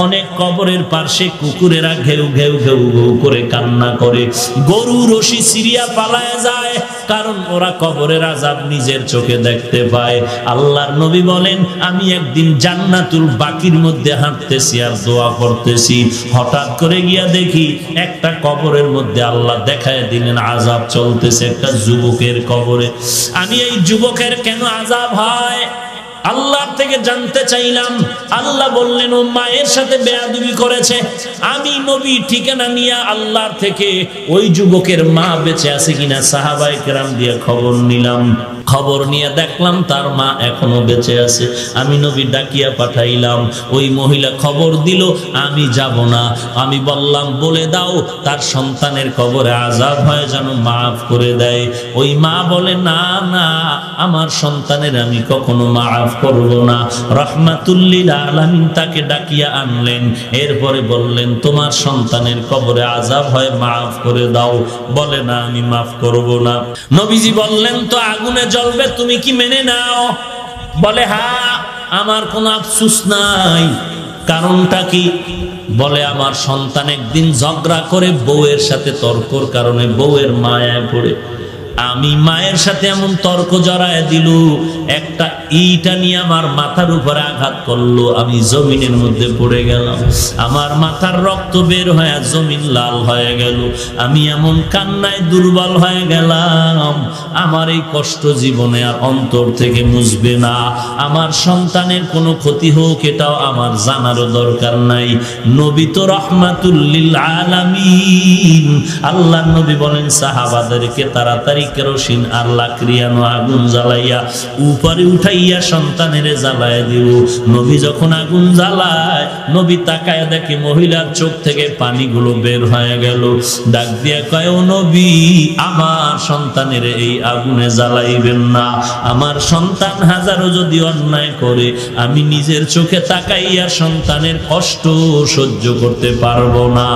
অনেক কবরের পাশে কুকুরেরা ঘেউ ঘেউ ঘেউ ঘেউ করে কান্না করে, গরু রশি সিরিয়া পালায় যায়, কারণ ওরা কবরের আযাব নিজের চোখে দেখতে পায়। আল্লাহর নবী বলেন, আমি একদিন জান্নাতুল বাকির মধ্যে হাঁটতেছি আর দোয়া করতেছি, হঠাৎ করে গিয়া দেখি একটা কবরের মধ্যে আল্লাহ দেখায় দিলেন আযাব চলতেছে একটা যুবকের কবরে। আমি এই যুবকের কেন আযাব হয় আল্লাহর থেকে জানতে চাইলাম। আল্লাহ বললেন, ও মায়ের সাথে বেয়াদবি করেছে। আমি নবী ঠিকানা নিয়ে আল্লাহর থেকে ওই যুবকের মা বেঁচে আছে কিনা সাহাবায়ে কেরাম দিয়ে খবর নিলাম। খবর নিয়ে দেখলাম তার মা এখনো বেঁচে আছে। আমি নবী ডাকিয়া পাঠাইলাম, ওই মহিলা খবর দিল আমি যাব না। আমি বললাম, বলে দাও তার সন্তানের কবরে আযাব হয় যেন মাফ করে দেয়। ওই মা বলে, না না, আমার সন্তানের আমি কখনো মাফ করব না। রাহমাতুল লিল আলামিন তাকে ডাকিয়া আনলেন, এরপরে বললেন, তোমার সন্তানের কবরে আযাব হয় মাফ করে দাও। বলে, না আমি মাফ করব না। নবীজি বললেন, তো আগুনে জ্বলবে, তুমি কি মেনে নাও? বলে, হ্যাঁ, আমার কোনো আফসোস নাই। কারণটা কি? বলে, আমার সন্তান একদিন ঝগড়া করে বউয়ের সাথে তর্কর কারণে বউয়ের মায়ায় পড়ে আমি মায়ের সাথে এমন তর্ক জড়ায় দিল, একটা ইটা নিয়ে আমার মাথার উপরে আঘাত করলো, আমি জমিনের মধ্যে পড়ে গেলাম। আমার মাথার রক্ত বের হয়ে জমিন লাল হয়ে গেল। আমি এমন কান্নায় দুর্বল হয়ে গেলাম, আমার এই কষ্ট জীবনে আর অন্তর থেকে মুছবে না। আমার সন্তানের কোনো ক্ষতি হোক এটাও আমার জানারও দরকার নাই। নবী তো রাহমাতুল লিল আলামিন। আল্লাহর নবী বলেন সাহাবাদেরকে তাড়াতাড়ি কেরোসিন আর লাকড়িয়ানো আগুন জ্বালাইয়া উপরে উঠাইয়া সন্তানের জ্বালায় দিও। নবী যখন আগুন জ্বালায়, নবী তাকায় দেখে মহিলার চোখ থেকে পানিগুলো বের হয়ে গেল। ডাক দিয়া কয়, ও নবী, আমার সন্তানের এই আগুনে জ্বালাইবেন না। আমার সন্তান হাজারো যদি অন্যায় করে, আমি নিজের চোখে তাকাইয়া সন্তানের কষ্ট সহ্য করতে পারবো না।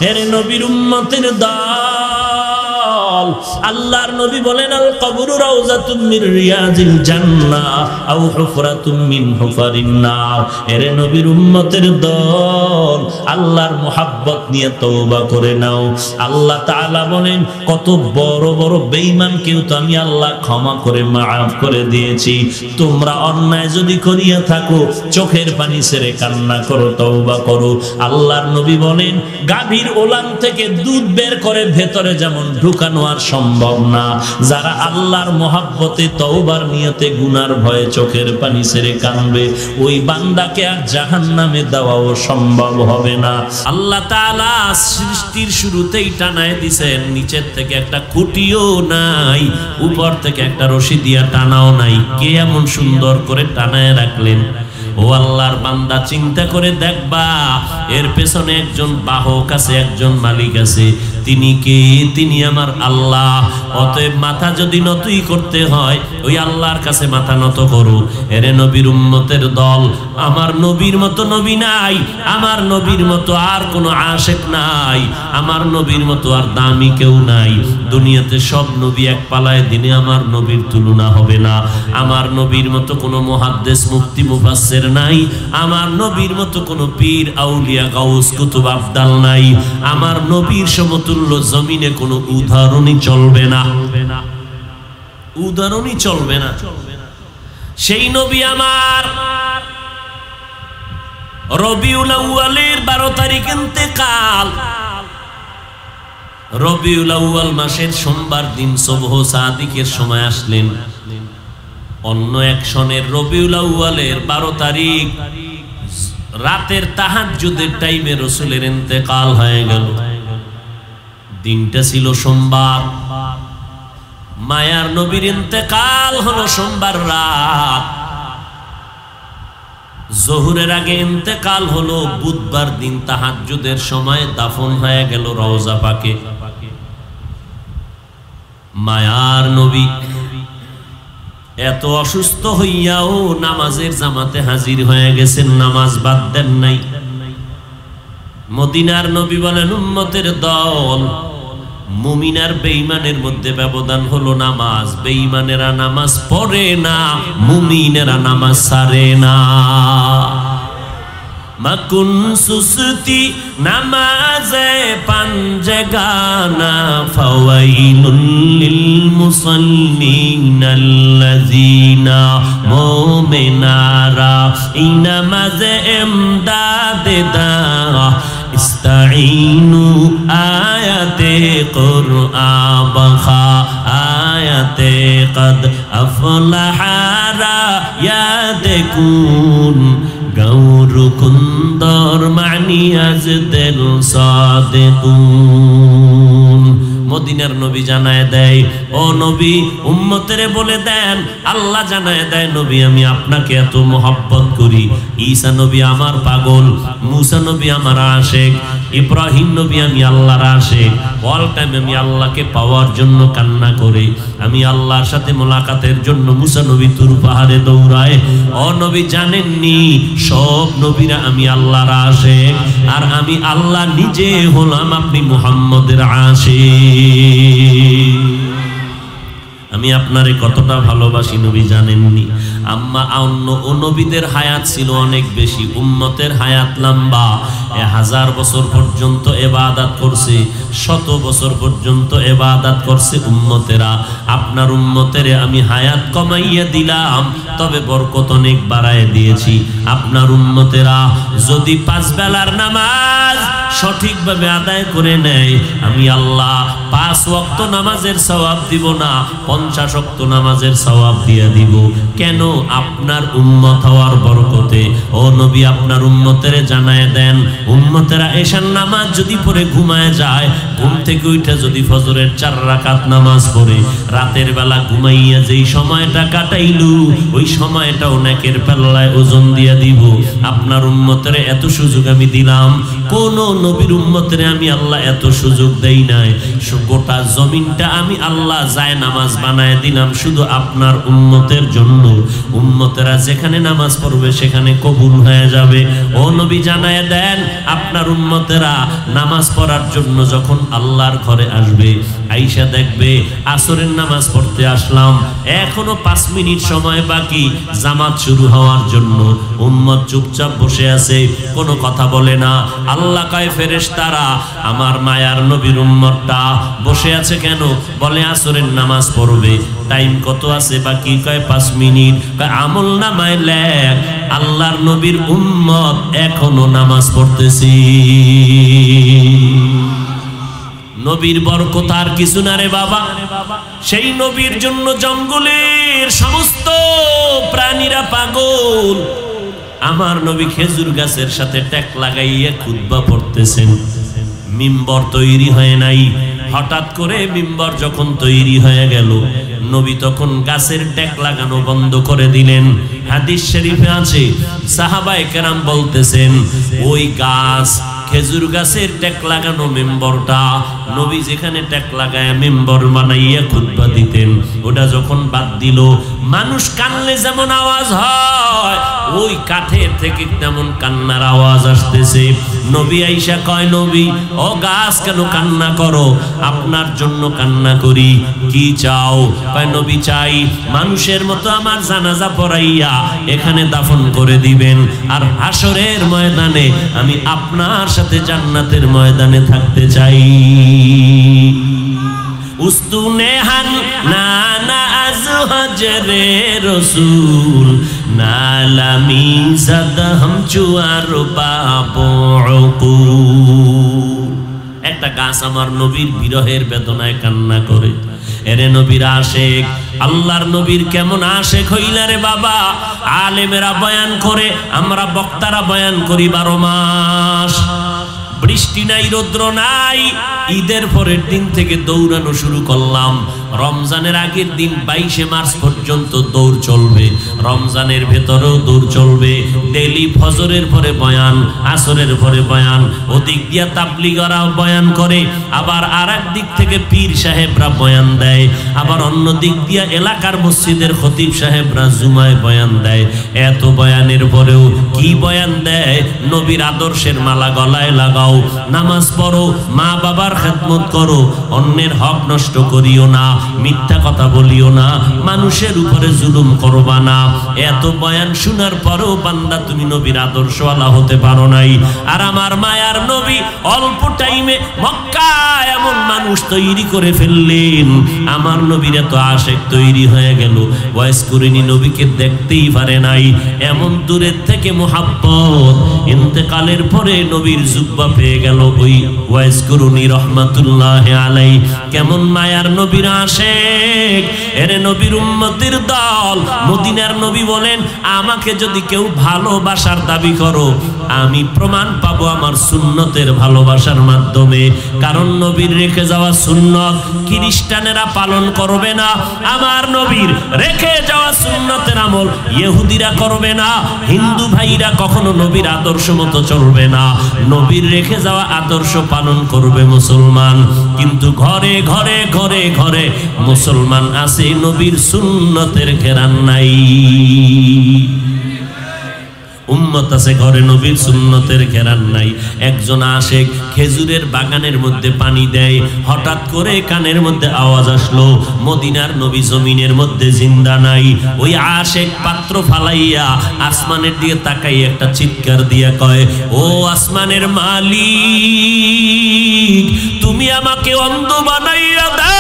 এর নবীর উম্মতের দল, আল্লাহর নবী বলেন, আল কবরু রাউযাতুম মির রিয়াজিল জান্নাহ আও হুফরাতুম মিন হুফারিন নার। এর নবীর উম্মতের দল, আল্লাহর মুহাব্বত নিয়ে তওবা করে নাও। আল্লাহ তাআলা বলেন, কত বড় বড় বেঈমানকেও তো আমি আল্লাহ ক্ষমা করে মাফ করে দিয়েছি। তোমরা অন্যায় যদি করিয়া থাকো, চোখের পানি ছেড়ে কান্না করো, তওবা করো। আল্লাহর নবী বলেন, গাভীর ওলান থেকে দুধ বের করে ভেতরে যেমন ঢুকানো আর সম্ভব না, যারা আল্লাহর মুহাব্বতে তওবার নিয়তে গুনার ভয়ে চোখের পানি ছেড়ে কাঁদবে, ওই বান্দাকে আর জাহান্নামে দেওয়াও সম্ভব হবে না। আল্লাহ তাআলা সৃষ্টির শুরুতেই টানায় দিয়েছেন, নিচের থেকে একটা খুঁটিও নাই, উপর থেকে একটা রশি দিয়া টানাও নাই। কে এমন সুন্দর করে টানায় রাখলেন? ও আল্লাহর বান্দা, চিন্তা করে দেখবা, এর পেছনে একজন বাহক আছে, একজন মালিক আছে। তিনি কে? তিনি আমার আল্লাহ। অতএব মাথা যদি নতই করতে হয়, ওই আল্লাহর কাছে মাথা নত করো। এরে নবীর উম্মতের দল, আমার নবীর মতো নবী নাই, আমার নবীর মতো আর কোনো আশেক নাই, আমার নবীর মতো আর দামি কেউ নাই। দুনিয়াতে সব নবী এক পালায় দিনে আমার নবীর তুলনা হবে না। আমার নবীর মতো কোনো মুহাদ্দিস মুফতি মুফাসসির নাই, আমার নবীর মতো কোনো পীর আউলিয়া গাউস কুতুব আফদাল নাই। আমার নবীর সমতুল্য জমিনে কোনো উদাহরণই চলবে না, উদাহরণই চলবে না। সেই নবী আমার রবিউল আউয়ালের 12 তারিখ ইন্তেকাল। রবিউল আউয়াল মাসের সোমবার দিন সুবহ সাদিকের সময় আসলেন। অন্য এক সনের রবিউল আউয়ালের 12 তারিখ রাতের তাহাজ্জুদের টাইমে রাসূলের ইন্তেকাল হয়ে গেল। দিনটা ছিল সোমবার, মায়ার নবীর ইন্তেকাল হলো সোমবার রাত। জোহরের আগে ইন্তেকাল হলো, বুধবার দিন তাহাজ্জুদের সময় দাফন হয়ে গেল রওজা পাকে। মায়ার নবী এত অসুস্থ হইয়াও নামাজের জামাতে হাজির হয়ে গেছেন, নামাজ বাদ দেন নাই। মদিনার নবী বলেন, উম্মতের দল, মুমিন আর বেঈমানের মধ্যে ব্যবধান হলো নামাজ। বেঈমানেরা নামাজ পড়ে না, মুমিনেরা নামাজ ছাড়ে না। मकुन सुस्ती नमाज़े पंजगाना फवैलुल लिल मुसल्लीन अल्लज़ीना मोमिनारा इनमाज़े इमदादे दा इस्ताईनु आयते कुरआन बखा आयते कद अफलहारा यादकुन गौर कुंदर मानी आज दिल सादिकुन মদিনার নবী জানায় দেয় ও নবী উম্মতেরে বলে দেন আল্লাহ জানায় দেয় নবী আমি আপনাকে এত মহব্বত করি ঈসা নবী আমার পাগল মুসা নবী আমার আশিক ইব্রাহিম নবী আমি আল্লাহর আশিক অল টাইম আমি আল্লাহকে পাওয়ার জন্য কান্না করি আমি আল্লাহর সাথে মোলাকাতের জন্য মুসা নবী তুর পাহাড়ে দৌড়ায় ও নবী জানেননি সব নবীরা আমি আল্লাহর আশিক আর আমি আল্লাহ নিজে হলাম আপনি মুহাম্মদের আশিক আমি আপনারে কতটা ভালোবাসি নবী জানেননি আম্মা অন্য নবীদের হায়াত ছিল অনেক বেশি উম্মতের হায়াত লম্বা 1000 বছর পর্যন্ত ইবাদত করছে 100 বছর পর্যন্ত ইবাদত করছে উম্মতেরা আপনার উম্মতেরে আমি হায়াত কমাইয়া দিলাম তবে বরকত অনেক বাড়ায় দিয়েছি আপনার উম্মতেরা যদি 5 বেলার নামাজ সঠিকভাবে আদায় করে নেয় আমি আল্লাহ 5 ওয়াক্ত নামাজের সওয়াব দিব না 50 ওয়াক্ত নামাজের সওয়াব দিয়ে দিব কেন আপনার উম্মত হওয়ার বরকতে ও নবী আপনার উম্মতেরে জানায় দেন উম্মতেরা এশার নামাজ যদি পড়ে ঘুমায় যায় ঘুম থেকে উঠে যদি ফজরের 4 রাকাত নামাজ পড়ে রাতের বেলা ঘুমাইয়া যেই সময়টা কাটাইলু ওই সময়টা অনেকের পাল্লায় ওজন দিয়ে দিব আপনার উম্মতেরে এত সুযোগ আমি দিলাম কোন নবীর উম্মতেরে আমি আল্লাহ এত সুযোগ দেই নাই গোটা জমিনটা আমি আল্লাহ যায় নামাজ বানায় দিলাম শুধু আপনার উম্মতের জন্য উম্মতেরা যেখানে নামাজ পড়বে সেখানে কবুল হয়ে যাবে ও নবী জানায় দেন আপনার উম্মতেরা নামাজ পড়ার জন্য যখন আল্লাহর ঘরে আসবে আয়েশা দেখবে আসরের নামাজ পড়তে আসলাম এখনো 5 মিনিট সময় বাকি জামাত শুরু হওয়ার জন্য উম্মত চুপচাপ বসে আছে কোনো কথা বলে না আল্লাহ কয় ফেরেশতারা আমার মায়ার নবীর উম্মতটা বসে আছে কেন বলে আসরের নামাজ পড়বে টাইম কত আছে বাকি কয় 5 মিনিট কয় আমল নামায় লেখ আল্লাহর নবীর উম্মত এখনো নামাজ পড়তেছি নবীর বরকত আর কিছু না রে বাবা সেই নবীর জন্য জঙ্গলের সমস্ত প্রাণীরা পাগল আমার নবী খেজুর গাছের সাথে ট্যাক লাগাইয়া খুতবা পড়তেছেন মিম্বর তৈরি হয় নাই হঠাৎ করে মিম্বর যখন তৈরি হয়ে গেল নবী তখন গাছের ট্যাক লাগানো বন্ধ করে দিলেন হাদিস শরীফে আছে সাহাবায়ে কেরাম বলতেছেন ওই গাছ খেজুর গাছের ট্যাক লাগানো মেম্বরটা নবী যেখানে ট্যাক লাগায় মেম্বর বানাইয়া খুতবা দিতেন ওটা যখন বাদ দিল মানুষ কানলে যেমন আওয়াজ হয় ওই কাঠের থেকে তেমন কান্নার আওয়াজ আসতেছে নবী আয়েশা কয় নবী ও গাছ কেন কান্না করো আপনার জন্য কান্না করি কি চাও কয় নবী চাই মানুষের মতো আমার জানাজা পড়াইয়া এখানে দাফন করে দিবেন আর হাসরের ময়দানে আমি আপনার সাথে জান্নাতের ময়দানে থাকতে চাই উস্তুনে হান নানা আজহাজরে রাসূল নালামি জাদহম চুয়ার বাবুকু একটা গাছ আমার নবীর বিরহের বেদনায় কান্না করে এরে নবীর আশিক আল্লাহর নবীর কেমন আশিক হইলা রে বাবা আলেমেরা বয়ান করে আমরা বক্তারা বয়ান করি 12 মাস বৃষ্টি নাই রৌদ্র নাই ঈদের পরের দিন থেকে দৌড়ানো শুরু করলাম রমজানের আগের দিন 22 মার্চ পর্যন্ত দৌড় চলবে রমজানের ভেতরেও দৌড় চলবে ডেইলি ফজরের পরে বয়ান আসরের পরে বয়ান ওদিক দিয়া তাবলীগরাও বয়ান করে আবার আরেক দিক থেকে পীর সাহেবরা বয়ান দেয় আবার অন্য দিক দিয়া এলাকার মসজিদের খতিব সাহেবরা জুমায় বয়ান দেয় এত বয়ানের পরেও কি বয়ান দেয় নবীর আদর্শের মালা গলায় লাগাও নামাজ পড়ো মা বাবার খেদমত করো অন্যের হক নষ্ট করিও না মিথ্যা কথা বলিও না, মানুষের উপরে জুলুম করবা না। এত বয়ান শোনার পরেও বান্দা তুমি নবীর আদর্শওয়ালা হতে পারো নাই। আর আমার মায়ার নবী অল্প টাইমে মক্কা এমন মানুষ তৈরি করে ফেললেন, আমার নবীর এত আশেক তৈরি হয়ে গেল, ওয়াইস করিনি নবীকে দেখতেই পারে নাই, এমন দূরের থেকে মুহাব্বত। ইন্তেকালের পরে নবীর জুব্বা পেয়ে গেল ওই ওয়াইস করিনি রহমাতুল্লাহ আলাইহি। কেমন মায়ার নবীর আশেক, এরে নবীর উম্মতের দল। মদিনার নবী বলেন, আমাকে যদি কেউ ভালোবাসার দাবি করো, আমি প্রমাণ পাবো আমার সুন্নতের ভালোবাসার মাধ্যমে। কারণ নবীর রেখে যাওয়া সুন্নত খ্রিস্টানেরা পালন করবে না, আমার নবীর রেখে যাওয়া সুন্নতের আমল ইহুদিরা করবে না, হিন্দু ভাইরা কখনো নবীর আদর্শ মতো চলবে না। নবীর রেখে যাওয়া আদর্শ পালন করবে মুসলমান। কিন্তু ঘরে ঘরে ঘরে ঘরে মুসলমান আছে, নবীর সুন্নতের ঘেরান নাই। উম্মত আছে ঘরে, নবীর সুন্নতের ঘেরান নাই। একজন আশেক খেজুরের বাগানের মধ্যে পানি দেয়, হঠাৎ করে কানের মধ্যে আওয়াজ আসলো, মদিনার নবী জমিনের মধ্যে জিন্দা নাই। ওই আশেক পাত্র ফালাইয়া আসমানের দিকে তাকাই একটা চিৎকার দিয়া কয়, ও আসমানের মালিক, তুমি আমাকে অন্ধ বানাইয়া দাও,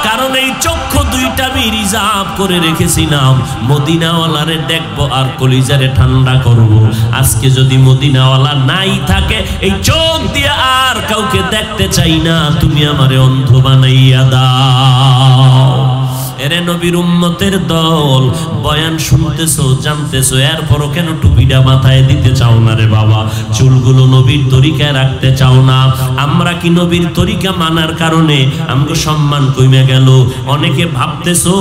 কারণ এই চক্ষু দুইটা আমি রিজার্ভ করে রেখেছিলাম মদিনাওয়ালারে দেখবো আর কলিজারে ঠান্ডা করব। আজকে যদি মদিনাওয়ালা নাই থাকে, এই চোখ দিয়ে আর কাউকে দেখতে চাই না, তুমি আমারে অন্ধ বানাইয়া দাও। এরে নবীর উম্মতের দল, বয়ান শুনতেছো, জানতেছো, এরপরও কেন টুপিটা মাথায় দিতে চাও না রে বাবা? চুলগুলো নবীর তরিকায় রাখতে চাও না? আমরা কি নবীর তরিকা মানার কারণে আমাকে সম্মান কমে গেল? অনেকে ভাবতেছো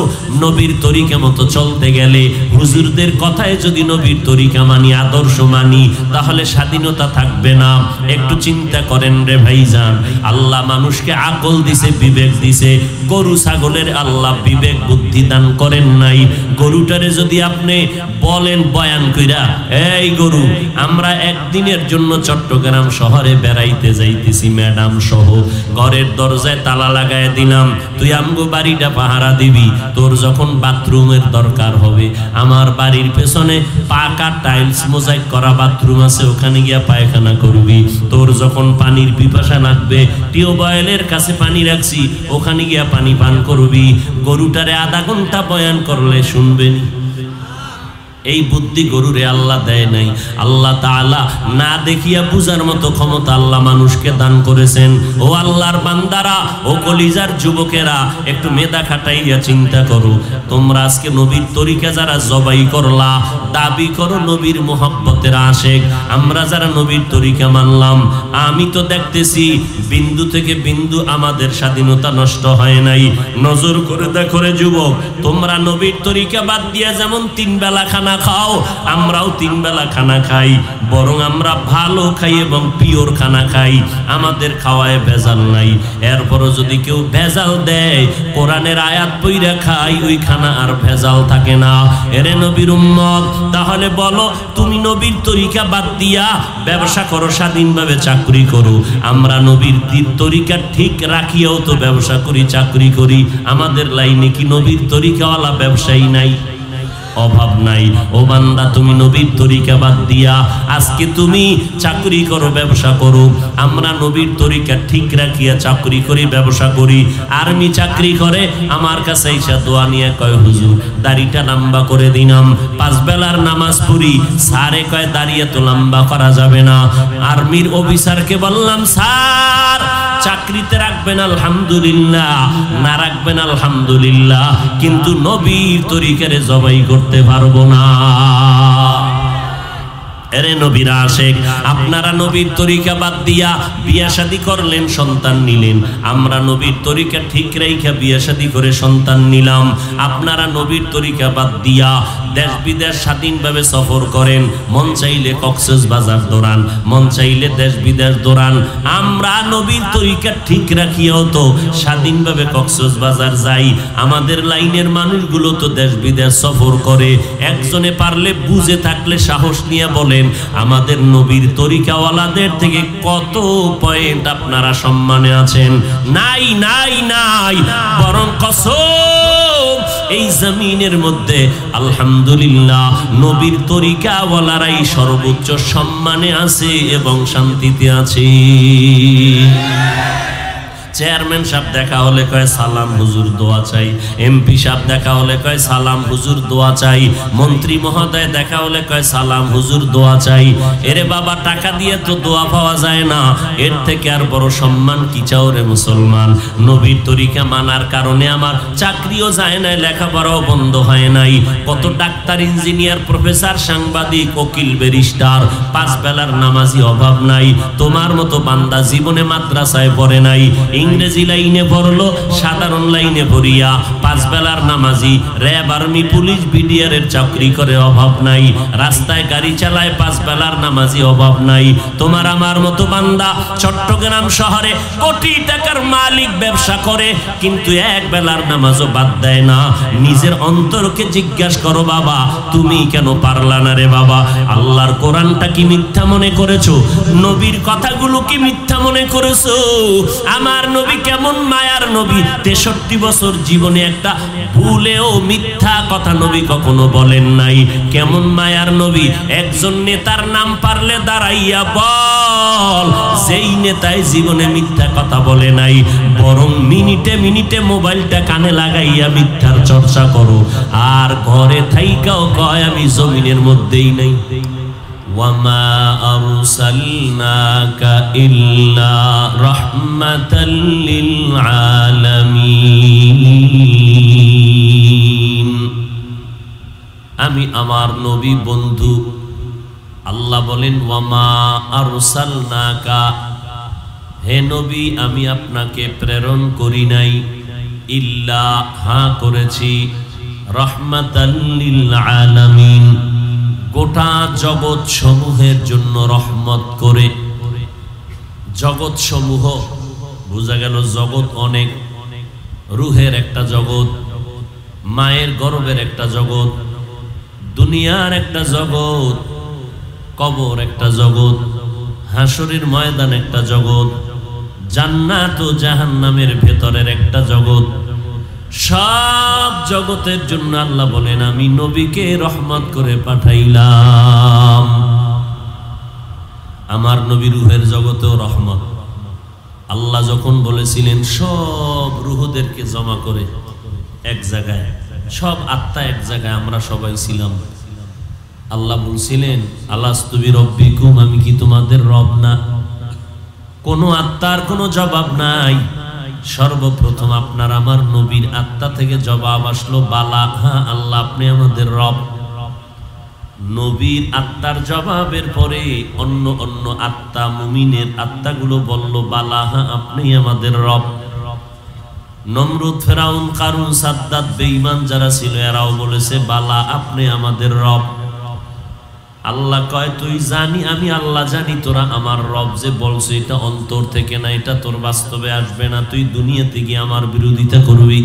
নবীর তরিকা মতো চলতে গেলে, হুজুরদের কথায় যদি নবীর তরিকা মানি, আদর্শ মানি, তাহলে স্বাধীনতা থাকবে না। একটু চিন্তা করেন রে ভাইজান, আল্লাহ মানুষকে আকল দিছে, বিবেক দিছে, গরু ছাগলের আল্লাহ বিবেক বুদ্ধি দান করেন নাই। গরুটারে যদি আপনি বলেন বয়ান কইরা, এই গরু, আমরা একদিনের জন্য চট্টগ্রাম শহরে বেড়াইতে যাইতেছি ম্যাডাম সহ, ঘরের দরজায় তালা লাগায় দিলাম, তুই আমগো বাড়িটা পাহারা দিবি, তোর যখন বাথরুমের দরকার হবে, আমার বাড়ির পেছনে পাকা টাইলস মোজাইক করা বাথরুম আছে, ওখানে গিয়া পায়খানা করবি, তোর যখন পানির পিপাসা লাগবে, টিউবওয়েলের কাছে পানি রাখছি, ওখানে গিয়া পানি পান করবি। গরুটারে আধা ঘন্টা বয়ান করলে শুনবেন? এই বুদ্ধি গরুরে আল্লাহ দেয় নাই। আল্লাহ তাআলা না দেখিয়া বুঝার মতো ক্ষমতা আল্লাহ মানুষকে দান করেছেন। ও আল্লাহর বান্দারা, ও কলিজার যুবকেরা, একটু মেধা খাটাইয়া চিন্তা করো। তোমরা আজকে নবীর তরিকা যারা জবাই করলা, দাবি করো নবীর মোহাব্বতের আশেক। আমরা যারা নবীর তরিকা মানলাম, আমি তো দেখতেছি বিন্দু থেকে বিন্দু আমাদের স্বাধীনতা নষ্ট হয় নাই। নজর করে দেখো রে যুবক, তোমরা নবীর তরিকা বাদ দিয়া যেমন 3 বেলা খানা খাও, আমরাও 3 বেলা খানা খাই, বরং আমরা ভালো খাই এবং পিওর খানা খাই, আমাদের খাওয়ায় ভেজাল নাই। এরপরও যদি কেউ ভেজাল দেয়, কোরআনের আয়াত পইরা খাই, ওই খানা আর ভেজাল থাকে না। এরে নবীর উম্মত, তাহলে বলো, তুমি নবীর তরিকা বাদ দিয়া ব্যবসা করো, স্বাধীনভাবে চাকরি করো। আমরা নবীর তরিকা ঠিক রাখিয়াও তো ব্যবসা করি, চাকরি করি। আমাদের লাইনে কি নবীর তরিকাওয়ালা ব্যবসায়ী নাই? অভাব নাই। ও বান্দা, তুমি নবীর তরিকা বাদ দিয়া আজকে তুমি চাকরি করো, ব্যবসা করো। আমরা নবীর তরিকা ঠিক রাখিয়া চাকরি করি, ব্যবসা করি। আর্মি চাকরি করে, আমার কাছে এসে দোয়া নিয়ে কয়, হুজুর দাড়িটা লম্বা করে দিলাম, 5 বেলার নামাজ পড়ি। স্যারে কয়, দাঁড়িয়ে তো লম্বা করা যাবে না। আর্মির অফিসারকে বললাম, স্যার চাকরিতে রাখবেন আলহামদুলিল্লাহ, না রাখবেন আলহামদুলিল্লাহ, কিন্তু নবীর তরিকারে জবাই করতে পারবো না। এরে নবীর আশেক, আপনারা নবীর তরিকা বাদ দিয়া বিয়া শাদী করলেন, সন্তান নিলেন। আমরা নবীর তরিকা ঠিক রাইখা বিয়া শাদী করে সন্তান নিলাম। আপনারা নবীর তরিকা বাদ দিয়া দেশ বিদেশ স্বাধীনভাবে সফর করেন, মন চাইলে কক্সবাজার দৌড়ান, মন চাইলে দেশ বিদেশ দৌড়ান। আমরা নবীর তরিকা ঠিক রাখিয়াও তো স্বাধীনভাবে কক্সবাজার যাই। আমাদের লাইনের মানুষগুলো তো দেশ বিদেশ সফর করে। একজনে পারলে বুঝে থাকলে সাহস নিয়ে বলেন, আমাদের নবীর তরিকাওয়ালাদের থেকে কত পয়েন্ট আপনারা সম্মানে আছেন? নাই নাই নাই। বরং কসম, এই জমিনের মধ্যে আলহামদুলিল্লাহ নবীর তরিকাওয়ালারাই সর্বোচ্চ সম্মানে আছে এবং শান্তিতে আছে। চেয়ারম্যান সাহেব দেখা হলে কয় সালাম হুজুর দোয়া চাই, এমপি সাহেব দেখা হলে কয় সালাম হুজুর দোয়া চাই, মন্ত্রী মহোদয় দেখা হলে কয় সালাম হুজুর দোয়া চাই। এরে বাবা, টাকা দিয়ে তো দোয়া পাওয়া যায় না, এর থেকে আর বড় সম্মান কি চাও রে মুসলমান? নবীর তরিকা মানার কারণে আমার চাকরিও যায় নাই, লেখাপড়াও বন্ধ হয় নাই। কত ডাক্তার, ইঞ্জিনিয়ার, প্রফেসর, সাংবাদিক, উকিল, ব্যারিস্টার, পাঁচ বেলার নামাজি অভাব নাই। তোমার মতো বান্দা জীবনে মাদ্রাসায় পড়ে নাই, ইংরেজি লাইনে পড়লো, সাধারণ লাইনে পড়িয়া পাঁচ বেলার নামাজি, র্যাব, আর্মি, পুলিশ, বিডিআর এর চাকরি করে, অভাব নাই। রাস্তায় গাড়ি চালায়, পাঁচ বেলার নামাজি, অভাব নাই। তোমার আমার মতো বান্দা চট্টগ্রাম শহরে কোটি টাকার মালিক, ব্যবসা করে, কিন্তু এক বেলার নামাজও বাদ দেয় না। নিজের অন্তরকে জিজ্ঞাসা করো, বাবা তুমি কেন পারলা না রে বাবা? আল্লাহর কোরআনটা কি মিথ্যা মনে করেছো? নবীর কথাগুলো কি মিথ্যা মনে করেছো? আমার নবী কেমন মায়ার নবী, 63 বছর জীবনে একটা ভুলেও মিথ্যা কথা নবী কখনো বলেন নাই। কেমন মায়ার নবী, একজন নেতার নাম পারলে দাঁড়াইয়া বল, যেই নেতায় জীবনে মিথ্যা কথা বলে নাই। বরং মিনিটে মিনিটে মোবাইলটা কানে লাগাইয়া মিথ্যার চর্চা করো, আর ঘরে থাইকাও কয় আমি জমিনের মধ্যেই নাই। وما أرسلناك إلا رحمة للعالمين। আমি আমার নবী বন্ধু, আল্লাহ বলেন ওয়ামা আরসালনাকা, হে নবী আমি আপনাকে প্রেরণ করি নাই, ইল্লা, হ্যাঁ করেছি, রাহমাতাল লিল আলামিন, গোটা জগৎ সমূহের জন্য রহমত করে। জগৎ সমূহ বোঝা গেল, জগৎ অনেক, রুহের একটা জগৎ, মায়ের গর্ভের একটা জগৎ, দুনিয়ার একটা জগৎ, কবর একটা জগৎ, হাসরের ময়দান একটা জগৎ, জান্নাত ও জাহান্নামের ভেতরের একটা জগৎ। সব জগতের জন্য আল্লাহ বলেন আমি নবীকে রহমত করে পাঠাইলাম। আমার নবী রুহের জগতেও রহমত। আল্লাহ যখন বলেছিলেন সব রুহদেরকে জমা করে এক জায়গায়, সব আত্মা এক জায়গায়, আমরা সবাই ছিলাম। আল্লাহ বলছিলেন আলাস্তু বিরব্বিকুম, আমি কি তোমাদের রব না? কোন আত্মার কোনো জবাব নাই। সর্বপ্রথম আপনার আমার নবীর আত্মা থেকে জবাব আসলো বালা, হ্যাঁ আল্লাহ আপনি আমাদের রব। নবীর আত্মার জবাবের পরে অন্য অন্য আত্মা, মুমিনের আত্মাগুলো বলল বালা, হ্যাঁ আপনি আমাদের রব। নমরুদ, ফেরাউন, কারুন, সাদ্দাত, বেঈমান যারা ছিল এরাও বলেছে বালা আপনি আমাদের রব। আল্লাহ কয় তুই জানি, আমি আল্লাহ জানি তোরা আমার রব যে বলছে এটা অন্তর থেকে না, এটা তোর বাস্তবে আসবে না, তুই দুনিয়াতে গিয়ে আমার বিরোধিতা করবি।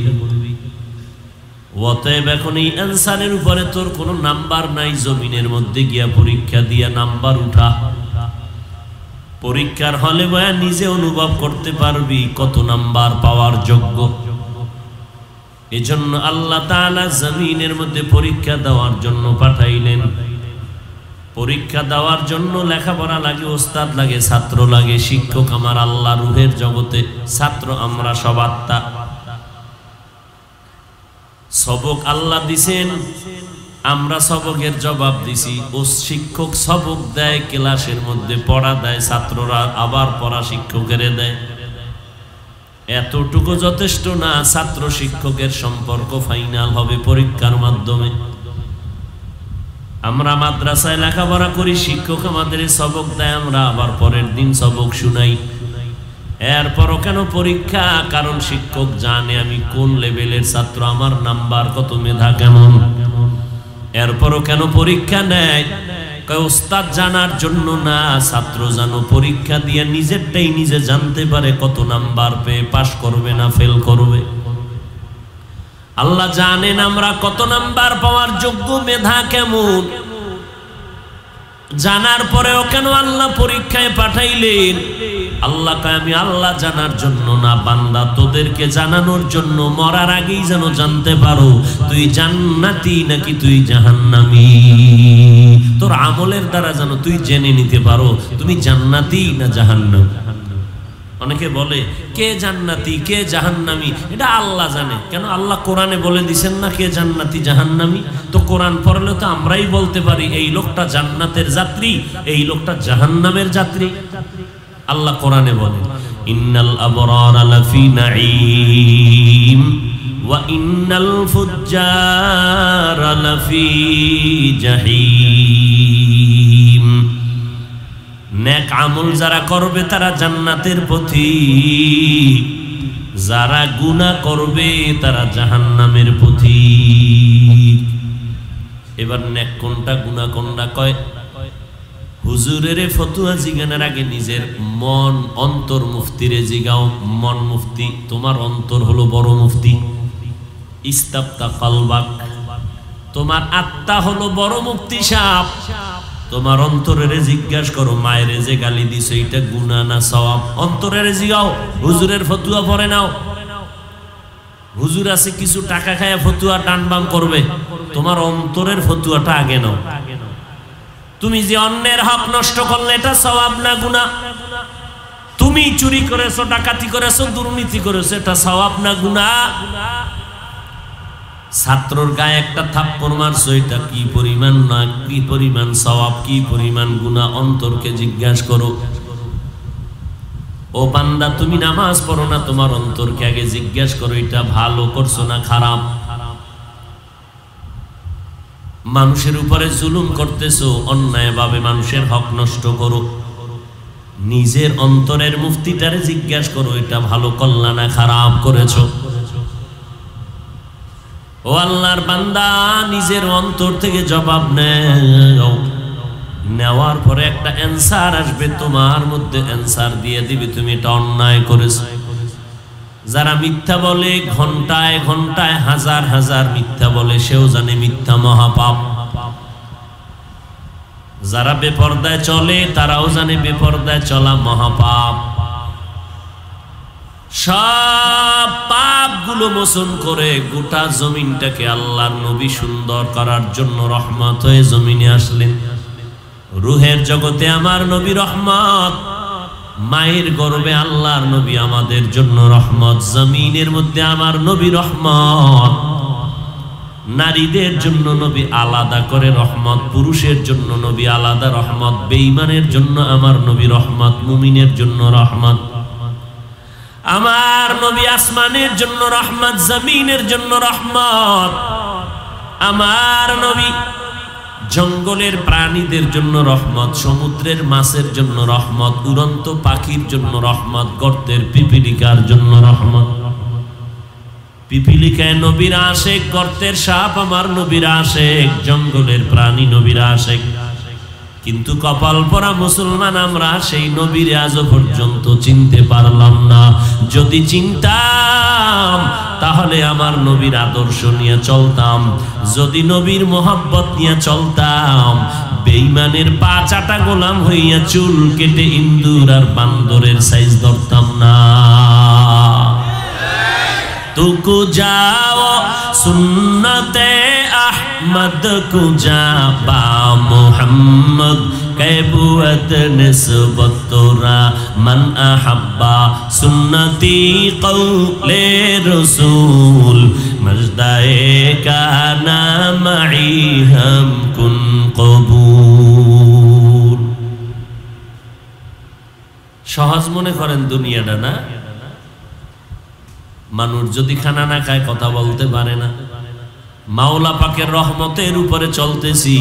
অতএব এখন এই অ্যানসারের উপরে তোর কোনো নাম্বার নাই, জমিনের মধ্যে গিয়া পরীক্ষা দিয়া নাম্বার উঠা। পরীক্ষার হলে বয়া নিজে অনুভব করতে পারবি কত নাম্বার পাওয়ার যোগ্য। এজন্য আল্লাহ তাআলা জমিনের মধ্যে পরীক্ষা দেওয়ার জন্য পাঠাইলেন। পরীক্ষা দেওয়ার জন্য লেখাপড়া লাগে, ওস্তাদ লাগে, ছাত্র লাগে, শিক্ষক আমার আল্লাহ রুহের জগতে, ছাত্র আমরা সব আত্মা। সবক আল্লাহ দিছেন, আমরা সবকের জবাব দিছি। ও শিক্ষক সবক দেয়, ক্লাসের মধ্যে পড়া দেয়, ছাত্ররা আবার পড়া শিক্ষকের দেয়। এতটুকু যথেষ্ট না, ছাত্র শিক্ষকের সম্পর্ক ফাইনাল হবে পরীক্ষার মাধ্যমে। আমরা মাদ্রাসায় লেখাপড়া করি, শিক্ষক আমাদের সবক দেয়, আমরা আবার পরের দিন সবক শুনাই। এরপরও কেন পরীক্ষা? কারণ শিক্ষক জানে আমি কোন লেভেলের ছাত্র, আমার নাম্বার কত, মেধা কেমন। এরপরও কেন পরীক্ষা নেয়? কয় ওস্তাদ জানার জন্য না, ছাত্র যেন পরীক্ষা দিয়ে নিজেরটাই নিজে জানতে পারে কত নাম্বার পেয়ে পাশ করবে না ফেল করবে। আল্লাহ জানেন আমরা কত নাম্বার পাওয়ার যোগ্য, মেধা কেমন। জানার পরেও কেন আল্লাহ পরীক্ষায় পাঠাইলেন? আল্লাহ কয় আমি আল্লাহ জানার জন্য না, বান্দা তোদেরকে জানানোর জন্য, মরার আগেই যেন জানতে পারো তুই জান্নাতি নাকি তুই জাহান্নামী। তোর আমলের দ্বারা যেন তুই জেনে নিতে পারো তুমি জান্নাতি না জাহান্নামী। অনেকে বলে কে জান্নাতি কে জাহান্নামী, এটা আল্লাহ জানে। কেন? আল্লাহ কোরআনে বলে দিছেন না কে জান্নাতি জাহান্নামী? তো কোরআন পড়লে তো আমরাই বলতে পারি এই লোকটা জান্নাতের যাত্রী, এই লোকটা জাহান্নামের যাত্রী। আল্লাহ কোরআনে বলে ইন্নাল আবরারা লাফি নাঈম ওয়া ইন্নাল ফুজ্জারা লাফি জাহিম। নেক আমল যারা করবে তারা জান্নাতের পথিক, যারা গুনাহ করবে তারা জাহান্নামের পথিক। এবার নেক কোনটা গুনাহ কোনটা? কয় হুজুরের ফতুয়া জিজ্ঞানার আগে নিজের মন অন্তর মুফতিরে জিগাও। মন মুফতি, তোমার অন্তর হলো বড় মুফতি। ইস্তাফতা কলবাক, তোমার আত্মা হলো বড় মুফতি সাহেব। তোমার অন্তরের জিজ্ঞাসা করো মায়ের যে গালি দিছো এটা গুনাহ না সওয়াব? অন্তরের জিগাও, হুজুরের ফতুয়া পড়ে নাও। হুজুর আছে কিছু টাকা খায় ফতুয়া টানবাম করবে, তোমার অন্তরের ফতুয়াটা আগে নাও। তুমি যে অন্যের হক নষ্ট করলে এটা সওয়াব না গুনাহ? তুমি চুরি করেছো, ডাকাতি করেছো, দুর্নীতি করেছো, এটা সওয়াব না গুনাহ? ছাত্রর গায়ে একটা থাপ্পড় মারছো, এটা কি পরিমাণ না কি পরিমাণ সওয়াব, কি পরিমাণ গুনাহ? অন্তরকে জিজ্ঞাসা করো। ও বান্দা তুমি নামাজ পড়ো না, তোমার অন্তরকে আগে জিজ্ঞাসা করো এটা ভালো করছো না খারাপ। মানুষের উপরে জুলুম করতেছো, অন্যায়ভাবে মানুষের হক নষ্ট করো, নিজের অন্তরের মুফতিটারে জিজ্ঞাসা করো এটা ভালো করলা না খারাপ করেছো। ও আল্লাহর বান্দা, নিজের অন্তর থেকে জবাব নেও। নেওয়ার পরে একটা অ্যানসার আসবে, তোমার মধ্যে অ্যানসার দিয়ে দিবে তুমি এটা অন্যায় করেছো। যারা মিথ্যা বলে ঘন্টায় ঘন্টায় হাজার হাজার মিথ্যা বলে, সেও জানে মিথ্যা মহাপাপ। যারা বেপরদায় চলে তারাও জানে বেপরদায় চলা মহাপাপ। সব পাপগুলো মোচন করে গোটা জমিনটাকে আল্লাহর নবী সুন্দর করার জন্য রহমত হয়ে জমিনে আসলেন। রুহের জগতে আমার নবী রহমত, মায়ের গর্ভে আল্লাহর নবী আমাদের জন্য রহমত, জমিনের মধ্যে আমার নবী রহমত। নারীদের জন্য নবী আলাদা করে রহমত, পুরুষের জন্য নবী আলাদা রহমত, বেঈমানের জন্য আমার নবী রহমত, মুমিনের জন্য রহমত। আমার নবী আসমানের জন্য রহমত, জমিনের জন্য রহমত। আমার নবী জঙ্গলের প্রাণীদের জন্য রহমত, সমুদ্রের মাছের জন্য রহমত, উড়ন্ত পাখির জন্য রহমত, গর্তের পিপিলিকার জন্য রহমত। পিপিলিকায় নবীর আশেক, গর্তের সাপ আমার নবীর আশেক, জঙ্গলের প্রাণী নবীর আশেক। কিন্তু কপাল পরা মুসলমান আমরা সেই নবীর আজও পর্যন্ত চিনতে পারলাম না। যদি চিনতাম তাহলে আমার নবীর আদর্শ নিয়ে চলতাম, যদি নবীর মোহাব্বত নিয়ে চলতাম, বেঈমানের পা চাটা গোলাম হইয়া চুল কেটে ইন্দুর আর বান্দরের সাইজ ধরতাম না। तुको जाओ सुन्नते अहमद को जा बा मोहम्मद कैबुअत निस्बत तोरा मन अहब्बा सुन्नती कौले रसूल मजदाए का नामई हम कुन कबूल। সহজ মনে করেন দুনিয়াটা না? মানুষ যদি খানা না খায় কথা বলতে পারে না। মাওলা পাকের রহমতের উপরে চলতেছি,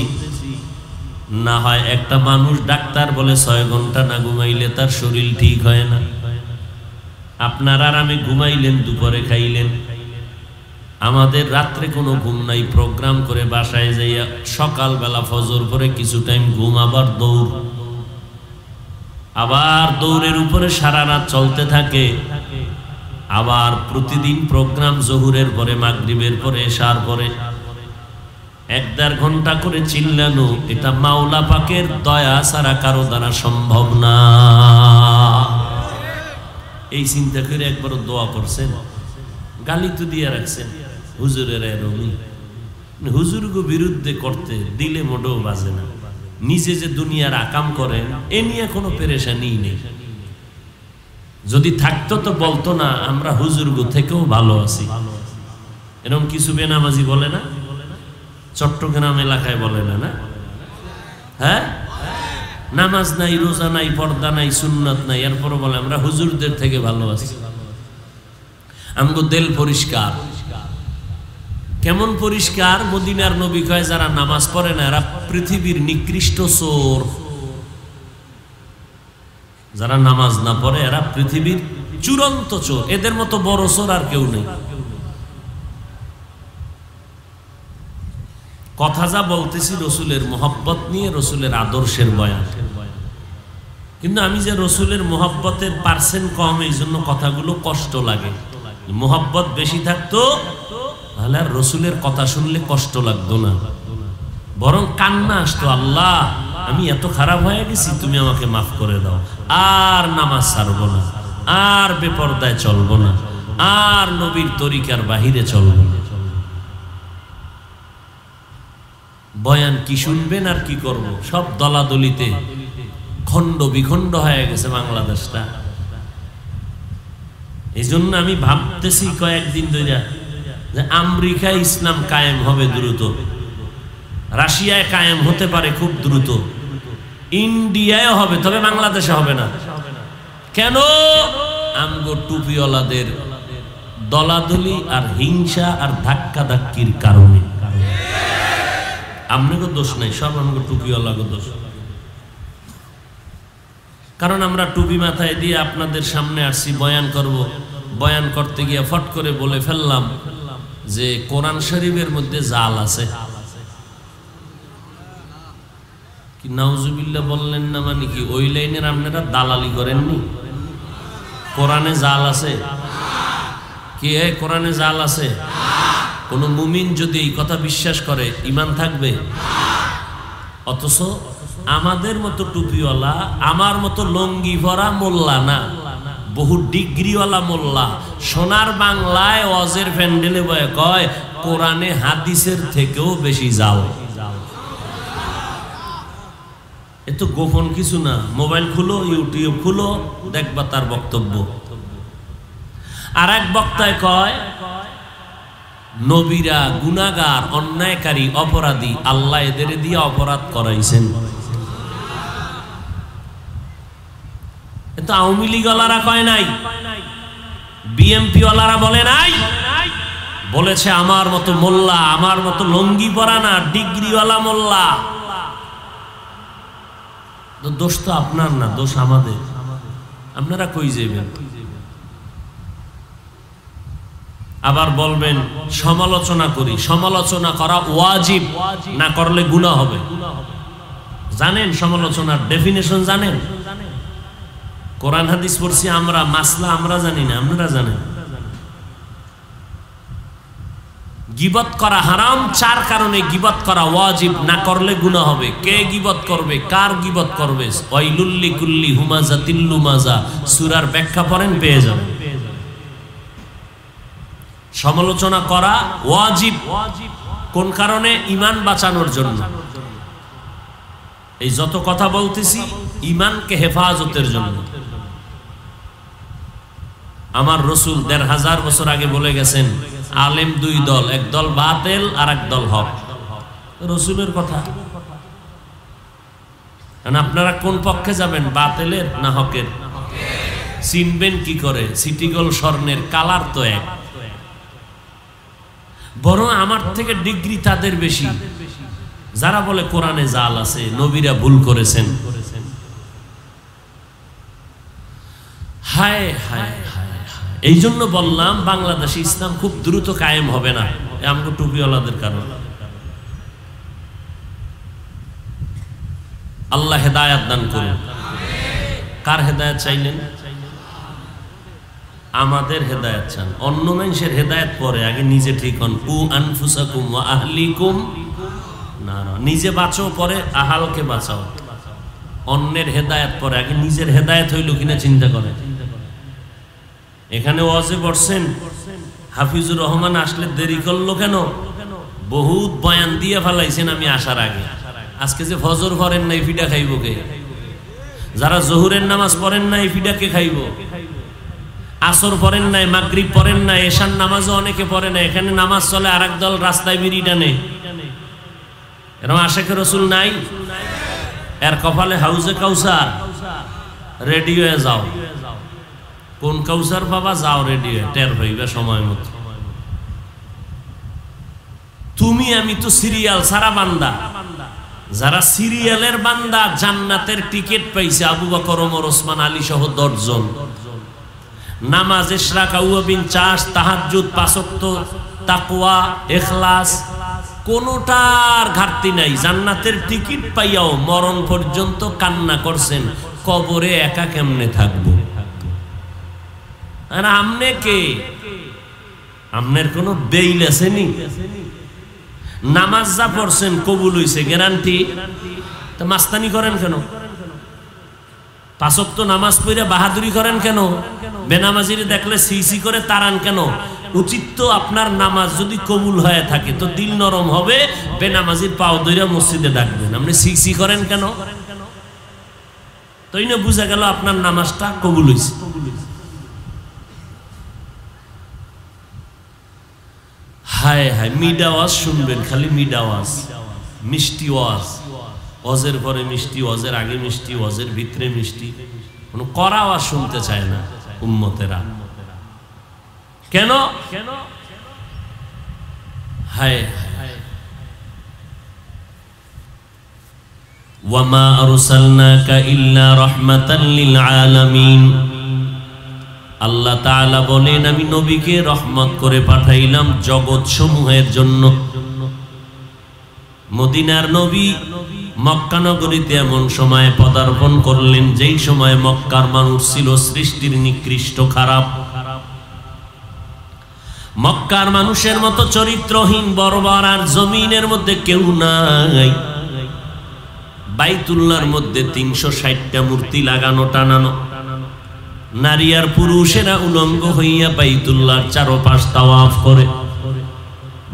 না হয় একটা মানুষ ডাক্তার বলে 6 ঘন্টা না ঘুমাইলে তার শরীর ঠিক হয় না। আপনার আরামে ঘুমাইলেন, দুপুরে খাইলেন, আমাদের রাত্রে কোনো ঘুম নাই, প্রোগ্রাম করে বাসায় যাইয়া সকালবেলা ফজর পরে কিছু টাইম ঘুম, আবার দৌড়, আবার দৌড়ের উপরে সারা রাত চলতে থাকে। আবার প্রতিদিন প্রোগ্রাম, জোহরের পরে, মাগরিবের পরে, এশার পরে 1-1.5 ঘন্টা করে চিল্লানো। এটা মাওলা পাকের দয়া ছাড়া কারো দ্বারা সম্ভব না। এই চিন্তা করে একবার দোয়া করছেন, গালি তো দিয়ে রাখছেন হুজুরের এরমি, হুজুরগো বিরুদ্ধে করতে দিলে মোটেও বাজে না। নিজে যে দুনিয়ার আকাম করেন এ নিয়ে কোনো পেরেশানি নেই। যদি থাকতো তো বলতো না আমরা হুজুরগো থেকেও ভালো আছি। এরকম কিছু বেনামাজি বলে না, চট্টগ্রাম এলাকায় বলে না, না? হ্যাঁ, নামাজ নাই, রোজা নাই, পর্দা নাই, সুন্নাত নাই, এরপরও বলে আমরা হুজুরদের থেকে ভালো আছি। আমগো দিল পরিষ্কার। কেমন পরিষ্কার? মদিনার নবী কয় যারা নামাজ পড়ে না এরা পৃথিবীর নিকৃষ্ট চোর। যারা নামাজ না পড়ে এরা পৃথিবীর চূড়ান্ত চোর। এদের মতো বড় চোর আর কেউ নেই। কথা যা বলতেছি রসুলের মোহব্বত নিয়ে, রসুলের আদর্শের বয়ান। কিন্তু আমি যে রসুলের মোহব্বতের পার্সেন্ট কম, এই জন্য কথাগুলো কষ্ট লাগে। মোহব্বত বেশি থাকতো তাহলে আর রসুলের কথা শুনলে কষ্ট লাগতো না, বরং কান্না আসতো, আল্লাহ আমি এত খারাপ হয়ে গেছি, তুমি আমাকে মাফ করে দাও। আর নামাজ ছাড়বো না, আর বেপরদায় চলবো না, আর নবীর তরিকার বাহিরে চলবো না। বয়ান কি শুনবেন আর কি করব? সব দলাদলিতে খণ্ড বিখণ্ড হয়ে গেছে বাংলাদেশটা। এই জন্য আমি ভাবতেছি কয়েকদিন ধরে যে আমেরিকায় ইসলাম কায়েম হবে দ্রুত, রাশিয়ায় কায়েম হতে পারে খুব দ্রুত, ইন্ডিয়ায় হবে, তবে বাংলাদেশে হবে না। কেন? আমগো টুপিওয়ালাদের দলাদলি আর হিংসা আর ধাক্কা ধাক্কির কারণে। আমগো দোষ নাই, সব আমগো টুপিওয়ালাগো দোষ। কারণ আমরা টুপি মাথায় দিয়ে আপনাদের সামনে আসছি, বয়ান করব। বয়ান করতে গিয়ে ফট করে বলে ফেললাম যে কোরআন শরীফের মধ্যে জাল আছে। কি নাউজুবিল্লাহ বললেন না? মানে কি ওই লাইনের আপনারা দালালি করেননি? কোরআনে জাল আছে? কি কোরআনে জাল আছে? কোন মুমিন যদি এই কথা বিশ্বাস করে ঈমান থাকবে? অথচ আমাদের মতো টুপিওয়ালা, আমার মতো লঙ্গি ভরা মোল্লা না, বহু ডিগ্রিওয়ালা মোল্লা সোনার বাংলায় ওয়াজের প্যান্ডেলে বয়ে কয় কোরআনে হাদিসের থেকেও বেশি জাল। এ তো গোপন কিছু না। মোবাইল খুলো, ইউটিউব খুলো, দেখবা তার বক্তব্য। আর এক বক্তায় কয় নবীরা গুনাহগার, অন্যায়কারী, অপরাধী, আল্লাহ এদের দিয়ে অপরাধ করাইছেন। তো আওয়ামী লীগওয়ালারা কয় নাই, বিএমপি ওয়ালারা বলে নাই, বলেছে আমার মতো মোল্লা, আমার মতো লঙ্গি পরা না, ডিগ্রিওয়ালা মোল্লা। দোষ তো আপনার না, দোষ আমাদের। আপনারা কই যাবেন? আবার বলবেন সমালোচনা করি। সমালোচনা করা ওয়াজিব, না করলে গুনাহ হবে। জানেন সমালোচনার ডেফিনেশন? জানেন? কোরআন হাদিস পড়ছি আমরা, মাসলা আমরা জানি না, আপনারা জানেন। গীবত করা হারাম, 4 কারণে গীবত করা ওয়াজিব, না করলে গুনাহ হবে। কে গীবত করবে, কার গীবত করবে? ওয়াইলুল লিকুল্লি হুমাযাতিল লুমাযা, সূরার ব্যাখ্যা পড়েন, পেয়ে যাবেন। সমালোচনা করা ওয়াজিব। কোন কারণে? ঈমান বাঁচানোর জন্য। এই যত কথা বলতেছি ঈমানকে হেফাজতের জন্য। আমার রসুল 1500 বছর আগে বলে গেছেন আলেম 2 দল, এক দল বাতিল আর এক দল হক। রসুলের কথা। আপনারা কোন পক্ষে যাবেন, বাতিলের না হকের? চিনবেন কি করে? সিটিগোল স্বর্ণের কালার তো এক। বরং আমার থেকে ডিগ্রি তাদের বেশি যারা বলে কোরআনে জাল আছে, নবীরা ভুল করেছেন। হায় হায় হায় হায়, এই জন্য বললাম বাংলাদেশে ইসলাম খুব দ্রুত কায়েম হবে না, আমাকে টুপিওয়ালাদের কারণে। আল্লাহ হেদায়েত দান করুন। কার হেদায়েত চাইলেন? আমাদের হেদায়েত চান। অন্য মানুষের হেদায়েত পরে, আগে নিজে ঠিক হন। কু আনফুসাকুম ওয়া আহলিকুম নারা, নিজে বাঁচো পরে আহালকে বাঁচাও। অন্যের হেদায়েত পরে, আগে নিজের হেদায়েত হইল কিনা চিন্তা করেন। এখানে ওয়াজে বসছেন, হাফিজুর রহমান আসলে দেরি করলো কেন? বহুত বয়ান দিয়ে ফেলাইছেন আমি আসার আগে। আজকে যে ফজর পড়েন নাই ফিডা খাইব কে? যারা জোহরের নামাজ পড়েন নাই ফিডা কে খাইব? আসর পড়েন নাই, মাগরিব পড়েন নাই, এশার নামাজও অনেকে পড়ে না। এখানে নামাজ চলে, আর একদল রাস্তায় বিড়ি টানে। এরকম আশেখে রসুল নাই? এর কপালে হাউজে কাউসার, রেডিও যাও। কোন কাউসার বাবা? যাও রেডিও, টের হইবে সময় মতো। তুমি আমি তো সিরিয়াল সারা বান্দা। যারা সিরিয়ালের বান্দা জান্নাতের টিকিট পাইছে আবু বকর, ওমর, ওসমান, আলী সহ 10 জন। নামাজ, ইশরাক, আউয়াবিন, চাষ, তাহাজ্জুদ, 5 ওয়াক্ত, তাকওয়া, ইখলাস, কোনটার ঘাটতি নাই। জান্নাতের টিকিট পাইয়াও মরণ পর্যন্ত কান্না করছেন, কবরে একা কেমনে থাকবো। আর আমনে কে? আমনের কোনো বেইল আসেনি? নামাজ যা পড়ছেন কবুল হইছে গ্যারান্টি, তো মাস্তানি করেন কেন? 5 ওয়াক্ত নামাজ পড়ে বাহাদুরি করেন কেন? বেনামাজিরে দেখলে সিসি করে তাড়ান কেন? উচিত তো আপনার নামাজ যদি কবুল হয়ে থাকে তো দিল নরম হবে, বেনামাজির পাও ধরে মসজিদে ডাকবেন। আপনি সিসি করেন কেন? তাই না বুঝা গেল আপনার নামাজটা কবুল হইছে। হায় হায়, মিড আওয়াজ শুনবেন, খালি মিড আওয়াজ, মিষ্টি ওয়াজ। ওয়াজের পরে মিষ্টি, ওয়াজের আগে মিষ্টি, ওয়াজের ভিতরে মিষ্টি, কোনো কড়া আওয়াজ শুনতে চায় না উম্মতেরা। কেন? হায় হায়। ওয়ামা আরসালনাকা ইল্লা রাহমাতাল লিল আলামিন। আল্লাহ তাআলা বলেন, আমি নবীকে রহমত করে পাঠাইলাম জগৎ সমূহের জন্য। মদিনার নবী মক্কা নগরীতে এমন সময় পদার্পণ করলেন যেই সময় মক্কার মানুষ ছিল সৃষ্টির নিকৃষ্ট, খারাপ। মক্কার মানুষের মতো চরিত্রহীন, বর্বর আর জমিনের মধ্যে কেউ নাই। বাইতুল্লাহর মধ্যে 360টা মূর্তি লাগানো, টানানো। নারী আর পুরুষেরা উলঙ্গ হইয়া বাইতুল্লাহর চারপাশ তাওয়াফ করে।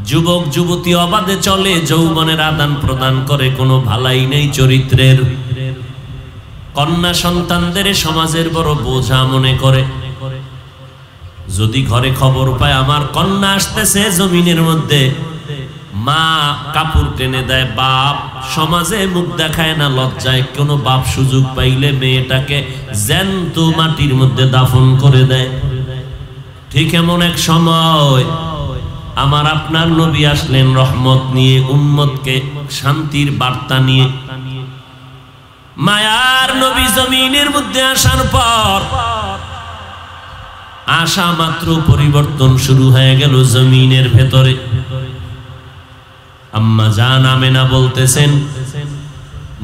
যুবক যুবতী অবাধে চলে, যৌবনের আদান প্রদান করে, কোনো ভালাই নেই চরিত্রের। কন্যা সন্তানদের সমাজের বড় বোঝা মনে করে। যদি ঘরে খবর পায় আমার কন্যা আসতেছে জমিনের মধ্যে, মা কাপড় টেনে দেয়, বাপ সমাজে মুখ দেখায় না লজ্জায়। কোনো বাপ সুযোগ পাইলে মেয়েটাকে জ্যান্ত মাটির মধ্যে দাফন করে দেয়। ঠিক এমন এক সময় আমার আপনার নবী আসলেন রহমত নিয়ে, উম্মতকে শান্তির বার্তা নিয়ে। মায়ার নবী জমিনের মধ্যে আসার পর আসা মাত্র পরিবর্তন শুরু হয়ে গেল জমিনের ভেতরে। আম্মা জান আমেনা বলতেছেন,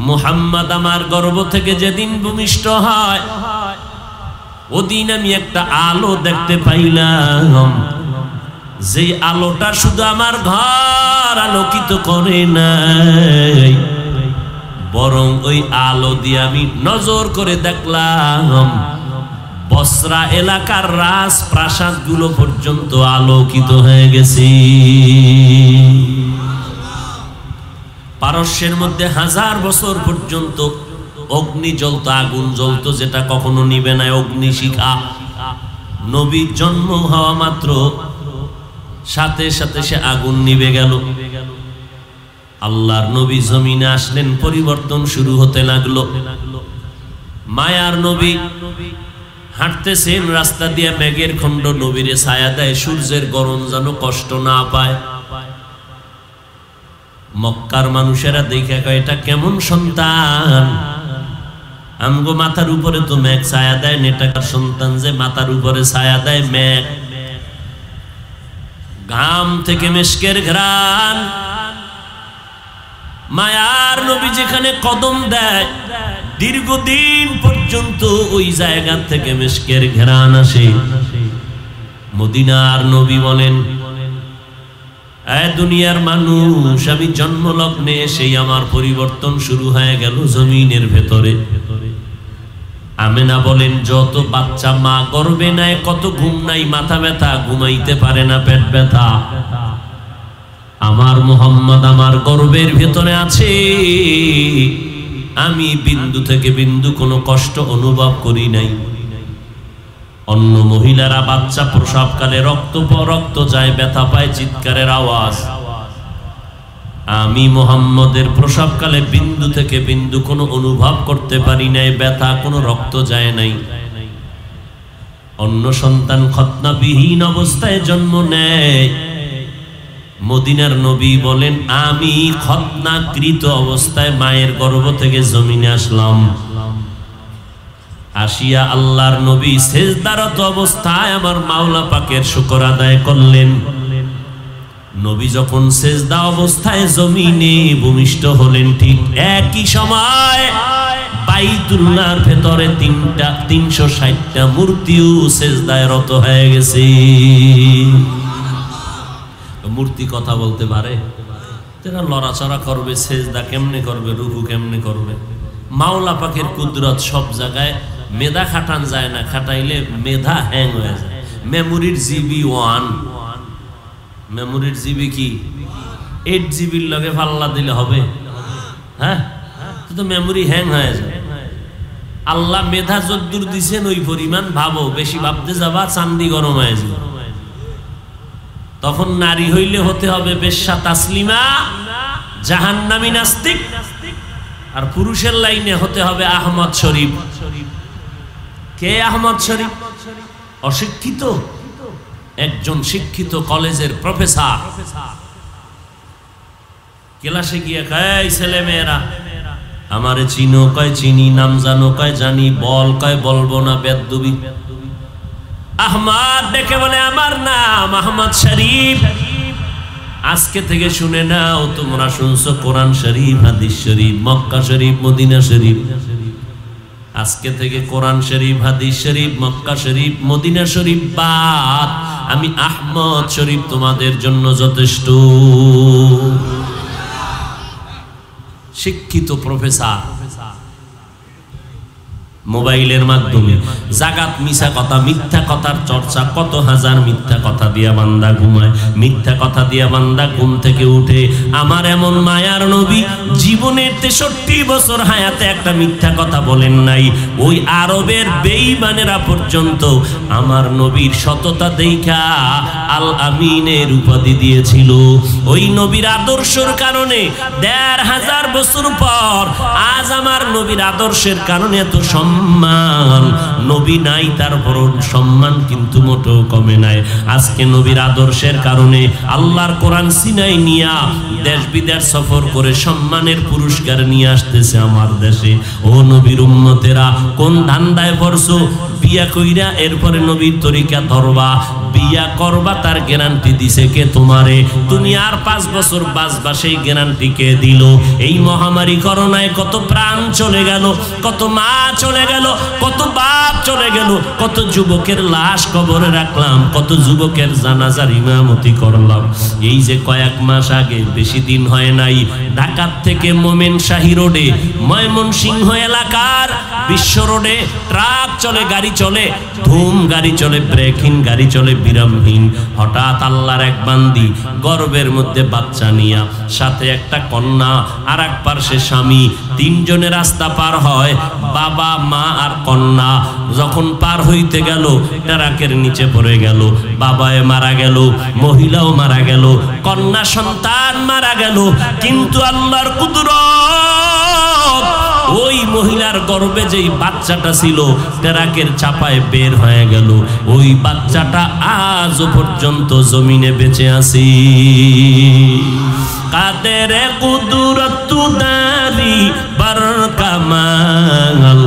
মুহাম্মদ আমার গর্ভ থেকে যেদিন ভূমিষ্ঠ হয় ওদিন আমি একটা আলো দেখতে পাইলাম, যে আলোটা শুধু আমার ঘর আলোকিত করে নাই, বরং ওই আলো দিয়ে আমি নজর করে দেখলাম বসরা এলাকার রাজপ্রাসাদ গুলো পর্যন্ত আলোকিত হয়ে গেছে। পারস্যের মধ্যে 1000 বছর পর্যন্ত অগ্নি জ্বলতো, আগুন জ্বলতো, যেটা কখনো নিবে না, অগ্নিশিখা। নবীর জন্ম হওয়া মাত্র সাথে সাথে সে আগুন নিবে গেল। আল্লাহর নবী জমিনে আসলেন, পরিবর্তন শুরু হতে লাগলো। মায়ার নবী হাঁটতেছেন রাস্তা দিয়ে, মেঘের খণ্ড নবীরে ছায়া দেয়, সূর্যের গরম যেন কষ্ট না পায়। মক্কার মানুষেরা দেখে কয়, এটা কেমন সন্তান? আমগো মাথার উপরে তো মেঘ ছায়া দেয়, নেটাকার সন্তান যে মাথার উপরে ছায়া দেয় মেঘ, ঘাম থেকে মিশকের ঘ্রাণ। মায়ার নবী যেখানে কদম দেয় দীর্ঘদিন পর্যন্ত ওই জায়গা থেকে মিশকের ঘ্রাণ আসে। মদিনার নবী বলেন, এ দুনিয়ার মানুষ, আমি জন্মলগ্নে সেই আমার পরিবর্তন শুরু হয়ে গেল জমিনের ভেতরে। আমেনা বলেন, যত বাচ্চা মা গর্ভে নেয় কত ঘুম নাই, মাথা ব্যথা, ঘুমাইতে পারে না, পেট ব্যথা। আমার মুহাম্মদ আমার গর্ভের ভেতরে আছে, আমি বিন্দু থেকে বিন্দু কোনো কষ্ট অনুভব করি নাই। অন্য মহিলারা বাচ্চা প্রসবকালে রক্ত যায়, ব্যথা পায়, চিৎকারের আওয়াজ। আমি মুহাম্মদের প্রসবকালে বিন্দু থেকে বিন্দু কোনো অনুভব করতে পারি নাই, ব্যথা, কোনো রক্ত যায় নাই। অন্য সন্তান খতনাবিহীন অবস্থায় জন্ম নেয়, মদিনার নবী বলেন, আমি খতনাকৃত অবস্থায় মায়ের গর্ভ থেকে জমিনে আসলাম। আসিয়া আল্লাহর নবী সেজদারত অবস্থায় আমার মাওলা পাকের শুকর আদায় করলেন। নবী যখন সেজদা অবস্থায় জমিনে ভূমিষ্ঠ হলেন, ঠিক একই সময় বাইতুল্লাহর ভেতরে 360টা মূর্তিও সেজদায় রত হয়ে গেছে। মূর্তি কথা বলতে পারে, যারা লড়াচড়া করবে, সেজদা কেমনে করবে, রুকু কেমনে করবে। মাওলা পাকের কুদরত সব জায়গায়। মেধা খাটান যায় না, খাটাইলে মেধা হ্যাং হয়ে যায়। মেমোরির জিবি 1, মেমোরির জিবি কি 8 জিবির লগে পাল্লা দিলে হবে? হ্যাঁ, তো মেমোরি হ্যাং হয়ে যায়। আল্লাহ মেধা যদ্দূর দিছেন ওই পরিমাণ ভাবো, বেশি ভাবতে যাবা চান্দি গরম হয়ে যাবে। তখন নারী হইলে হতে হবে বেশ্যা তাসলিমা, জাহান্নামী নাস্তিক, আর পুরুষের লাইনে হতে হবে আহমদ শরীফ। কে আহমদ শরীফ? অশিক্ষিত একজন শিক্ষিত কলেজের প্রফেসর। ক্লাসে গিয়ে কয়, ছেলে মেয়েরা আমারে চিনো? কয় চিনি। নাম জানো? কয় জানি। বল? কয় বলবো না, বেদবি। আহমদ ডেকে বলে, আমার নাম আহমদ শরীফ। আজকে থেকে শুনে নাও, তোমরা শুনছো কোরআন শরীফ, হাদিস শরীফ, মক্কা শরীফ, মদিনা শরীফ। আজকে থেকে কোরআন শরীফ, হাদিস শরীফ, মক্কা শরীফ, মদিনা শরীফ বাদ, আমি আহমদ শরীফ তোমাদের জন্য যথেষ্ট। শিক্ষিত প্রফেসর মোবাইলের মাধ্যমে জাগাত মিছা কথা, মিথ্যা কথার চর্চা, কত হাজার মিথ্যা কথা দিয়া বান্দা ঘুমায়, মিথ্যা কথা দিয়া বান্দা ঘুম থেকে উঠে। আমার এমন মায়ার নবী জীবনের 63 বছর হায়াতে একটা মিথ্যা কথা বলেন নাই। ওই আরবের বেঈমানেরা পর্যন্ত আমার নবীর সততা দেখা আল আমিনের উপাধি দিয়েছিল। ওই নবীর আদর্শের কারণে 1500 বছর পর আজ আমার নবীর আদর্শের কারণে এত সম্মান। নবী নাই, তারপর সম্মান কিন্তু মোটেও কমে নাই। আজকে নবীর আদর্শের কারণে আল্লাহর কোরআন সিনাই নিয়া দেশ বিদেশ সফর করে সম্মানের পুরস্কার নিয়ে আসতেছে আমার দেশে। ও নবীর উম্মতেরা, কোন ধান্দায় পড়ছো? বিয়া কইরা এরপরে নবীর তরিকা ধরবা, বিয়া করবা, তার গ্যারান্টি দিছে কে? তোমারে। তুমি আর 5 বছর বাঁচবা, সেই গ্যারান্টি কে দিল? এই মহামারী করোনায় কত প্রাণ চলে গেল, কত মা চলে গেল, কত বাপ চলে গেল, কত যুবকের লাশ কবরে রাখলাম, কত যুবকের জানাজার ইমামতি করলাম। এই যে কয়েক মাস আগে, বেশি দিন হয় নাই, ঢাকা থেকে মোমেনশাহী রোডে ময়মনসিংহ এলাকার বিশ্ব রোডে ট্রাক চলে, গাড়ি চলে, ধুম গাড়ি চলে, ব্রেকহীন গাড়ি চলে, বিরামহীন। হঠাৎ আল্লাহর এক বান্দি গর্ভের মধ্যে বাচ্চা নিয়া, সাথে একটা কন্যা, আর এক পার্শ্বে স্বামী, 3 জনে রাস্তা পার হয়, বাবা, মা আর কন্যা। যখন পার হইতে গেল, ট্রাকের নিচে পড়ে গেল, বাবায় মারা গেল, মহিলাও মারা গেল, কন্যা সন্তান মারা গেল। কিন্তু আল্লাহর কুদরত, ওই মহিলার গর্ভে যেই বাচ্চাটা ছিল ট্রাকের চাপায় বের হয়ে গেল। ওই বাচ্চাটা আজ পর্যন্ত জমিনে বেঁচে আছে। কাদের কুদরত দারি বার কামাল,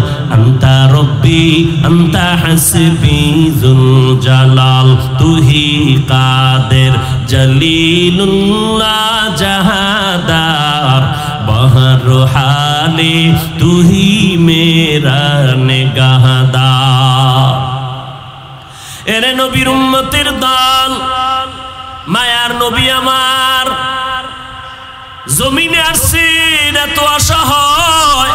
আন্তা রব্বি আন্তা হাসবি যুল জালাল তুহি কাদের জলিলুল্লাহ জাহাদার বহর হালে তুহি মেরা নিগাহদার। এরে নবীর উম্মতের দল, মায়ার নবী আমার জমিনে আসছেন এত অসহায়,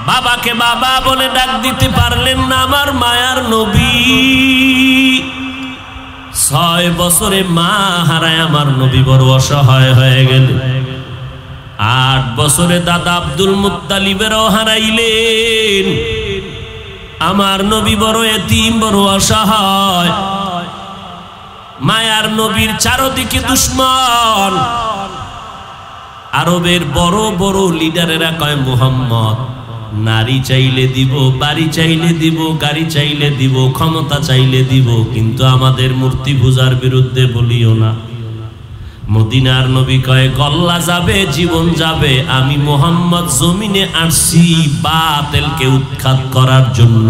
বাবাকে বাবা বলে ডাক দিতে পারলেন না আমার মায়ার নবী। 6 বছরে মা হারায় আমার নবী বড় অসহায় হয়ে গেল। 8 বছরে দাদা আব্দুল মুত্তালিবেরও হারাইলেন। আমার নবী বড় এতিম, বড় অসহায়। মায়ার নবীর চারদিকে দুশ্মন। আরবের বড় বড় লিডারেরা কয় মুহাম্মদ নারী চাইলে দিব, বাড়ি চাইলে দিব, গাড়ি চাইলে দিব, ক্ষমতা চাইলে দিব, কিন্তু আমাদের মূর্তি পূজার বিরুদ্ধে বলিও না। মদিনার নবী কয় গল্লা যাবে, জীবন যাবে, আমি মুহাম্মদ জমিনে আসছি বাতিলকে উৎখাত করার জন্য,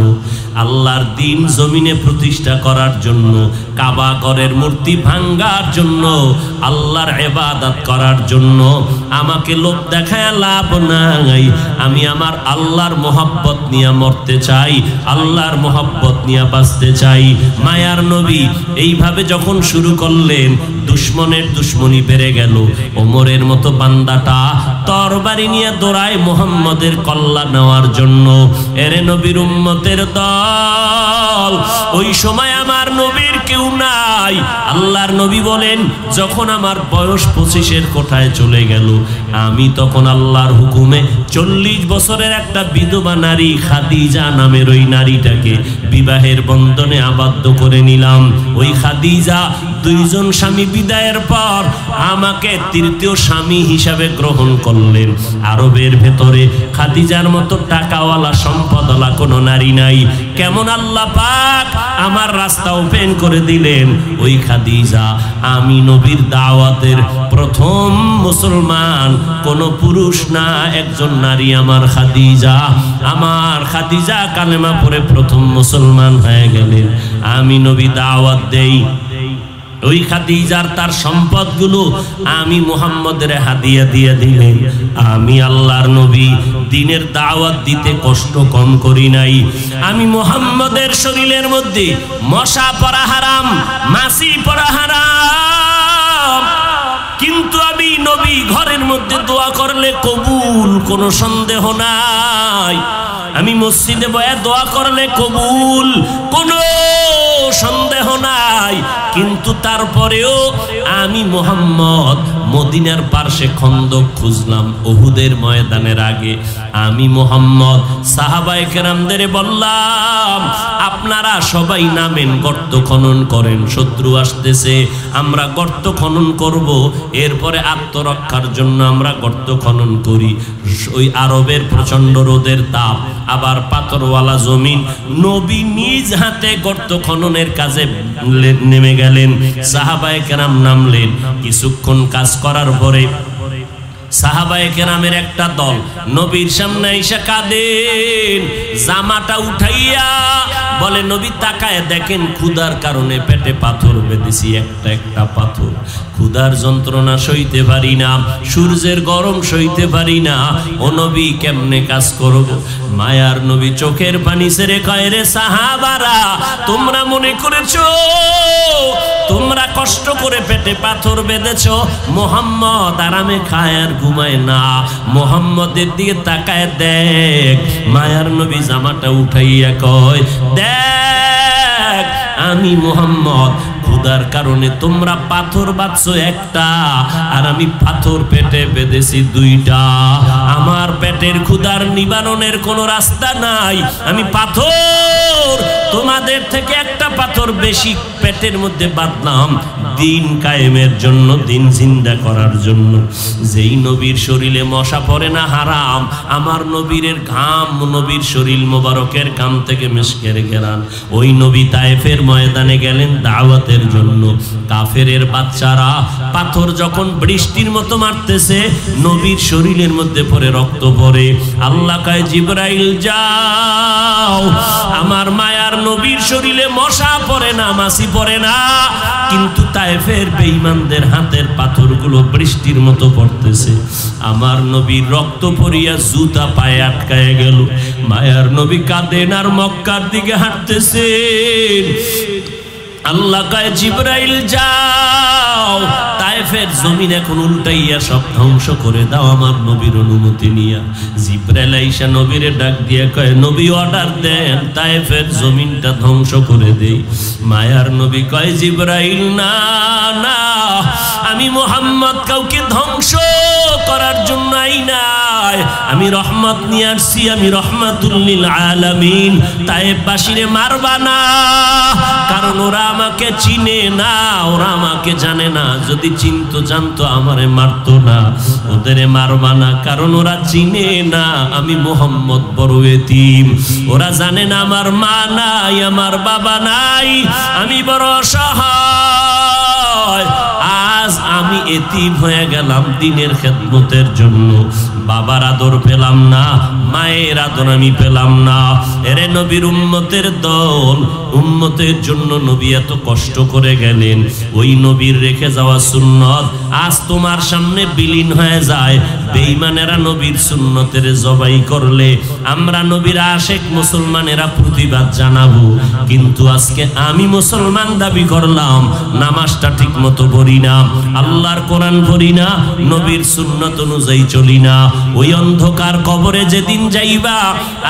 আল্লাহর দ্বীন জমিনে প্রতিষ্ঠা করার জন্য, কাবা ঘরের মূর্তি ভাঙ্গার জন্য, আল্লাহর ইবাদত করার জন্য। আমাকে লোক দেখায় লাভ নাই, আমি আমার আল্লাহর মোহাব্বত নিয়ে মরতে চাই, আল্লাহর মোহাব্বত নিয়ে বাঁচতে চাই। মায়ার নবী এইভাবে যখন শুরু করলেন, দুশ্মনের দুশ্মনী বেড়ে গেল। ওমরের মতো বান্দাটা তরবারি নিয়ে দৌড়ায় মুহাম্মদের কল্লা নেওয়ার জন্য। এরে নবীর উম্মতের দল, ওই সময় আমার নবীর কেউ নাই। আল্লাহর নবী বলেন যখন আমার বয়স 25-এর কোঠায় চলে গেল, আমি তখন আল্লাহর হুকুমে 40 বছরের একটা বিধবা নারী খাদিজা নামের ওই নারীটাকে বিবাহের বন্ধনে আবদ্ধ করে নিলাম। ওই খাদিজা 2 জন স্বামী বিদায়ের পর আমাকে 3য় স্বামী হিসাবে গ্রহণ করলেন। আরবের ভেতরে খাদিজার মতো টাকাওয়ালা সম্পদওয়ালা কোনো নারী নাই। কেমন আল্লাহ পাক আমার রাস্তা ওপেন করে দিলেন। ওই খাদিজা আমি নবীর দাওয়াতের প্রথম মুসলমান, কোন পুরুষ না, একজন নারী আমার খাদিজা। আমার খাদিজা কালেমা পড়ে প্রথম মুসলমান হয়ে গেলেন। আমি নবী দাওয়াত দেই, ওই খাদিজার তার সম্পদগুলো আমি মুহাম্মদের হাদিয়া দিয়ে দিলেন। আমি আল্লাহর নবী দ্বীনের দাওয়াত দিতে কষ্ট কম করি নাই। আমি মুহাম্মদের শরীরের মধ্যে মশা পড়া হারাম, মাছি পড়া হারাম, কিন্তু আমি নবী ঘরের মধ্যে দোয়া করলে কবুল, কোনো সন্দেহ নাই। আমি মসজিদে বসে দোয়া করলে কবুল, কোনো সন্দেহ নাই। কিন্তু তারপরেও আমি মুহাম্মদ মদিনার পার্শ্বে খন্দক খুঁজলাম উহুদের ময়দানের আগে। আমি মুহাম্মদ সাহাবায়ে কেরামদের বললাম আপনারা সবাই নামেন, গর্ত খনন করেন, শত্রু আসতেছে, আমরা গর্ত খনন করব, এরপরে আত্মরক্ষার জন্য আমরা গর্ত খনন করি। ওই আরবের প্রচন্ড রোদের তাপ, আবার পাথরওয়ালা জমিন, নবী নিজ হাতে গর্ত খননের কাজে নেমে গেলেন। সাহাবায়ে কেরাম নামলেন। কিছুক্ষণ কাজ করার পরে সাহাবায়ে কেরামের একটা দল নবীর সামনে এসে কাঁদেন, জামাটা উঠাইয়া বলে নবী তাকায় দেখেন ক্ষুধার কারণে পেটে পাথর বেঁধেছি, একটা একটা পাথর। ক্ষুধার যন্ত্রণা সইতে পারি না, সূর্যের গরম সইতে পারি না, ও নবী কেমনে কাজ করব? মায়ার নবী চোখের পানি ছেড়ে কয়, রে সাহাবারা, তোমরা মনে করেছো তোমরা কষ্ট করে পেটে পাথর বেঁধেছ, মুহাম্মদ আরামে খায় আর ঘুমায় না। মুহাম্মদের দিকে তাকায় দেখ। মায়ার নবী জামাটা উঠাইয়া কয়, দেখ আমি মুহাম্মদ ক্ষুধার কারণে তোমরা পাথর বাঁধছো একটা, আর আমি পাথর পেটে বেঁধেছি 2টা। আমার পেটের ক্ষুধার নিবারণের কোনো রাস্তা নাই। আমি পাথর তোমাদের থেকে একটা পাথর বেশি পেটের মধ্যে বাঁধলাম দিন কায়েমের জন্য, দিন জিন্দা করার জন্য। যেই নবীর শরীরে মশা পড়ে না হারাম, আমার নবীর ঘাম, নবীর শরীর মোবারকের ঘাম থেকে মিশকের ঘেরান, ওই নবী তায়েফের ময়দানে গেলেন দাওয়াতের জন্য। কাফেরের বাচ্চারা পাথর যখন বৃষ্টির মতো মারতেছে, নবীর শরীরের মধ্যে পড়ে রক্ত পড়ে। আল্লাহ কয় জিবরাইল যাও, আমার মায়ার নবীর শরীরে মশা পড়ে না, মাছি পড়ে না, কিন্তু তায়েফের বেঈমানদের হাতের পাথরগুলো বৃষ্টির মতো পড়তেছে। আমার নবীর রক্ত পড়িয়া জুতা পায়ে আটকায় গেল। মায়ার নবী কাঁদেন আর মক্কার দিকে হাঁটতেছেন। আল্লাহ কয় জিবরাইল যাও, তায়েফের জমিন এখন উল্টাইয়া সব ধ্বংস করে দাও আমার নবীর অনুমতি নিয়া। জিবরাইল আইসা নবীরে ডাক দিয়া কয় নবী অর্ডার দেন, তায়েফের জমিনটা ধ্বংস করে দেই। মায়ার নবী কয় জিবরাইল না না, আমি মুহাম্মদ কাউকে ধ্বংস করার জন্য আই নাই, আমি রহমত নিয়ে আসছি, আমি রহমাতুল লিল আলামিন। তায়েফবাসীরে মারবা না, কারণ ওরা আমাকে চিনে না, ওরা আমাকে জানে না। যদি চিনতো জানতো আমারে মারতো না। ওদেরে মারবা না, কারণ ওরা চিনে না আমি মুহাম্মদ বড় এতিম। ওরা জানে না আমার মা নাই, আমার বাবা নাই, আমি বড় অসহায়। আজ আমি এতিম হয়ে গেলাম দিনের খেদমতের জন্য। বাবার আদর পেলাম না, মায়ের আদর আমি পেলাম না। এরে নবীর উম্মতের দল, উম্মতের জন্য নবী এত কষ্ট করে গেলেন। ওই নবীর রেখে যাওয়া সুন্নত আজ তোমার সামনে বিলীন হয়ে যায়। বেঈমানেরা নবীর সুন্নতের জবাই করলে আমরা নবীর আশেক মুসলমানেরা প্রতিবাদ জানাবো, কিন্তু আজকে আমি মুসলমান দাবি করলাম, নামাজটা ঠিক মতো পড়ি না, আল্লাহর কোরআন পড়ি না, নবীর সুন্নত অনুযায়ী চলি না। ওই অন্ধকার কবরে যেদিন যাইবা,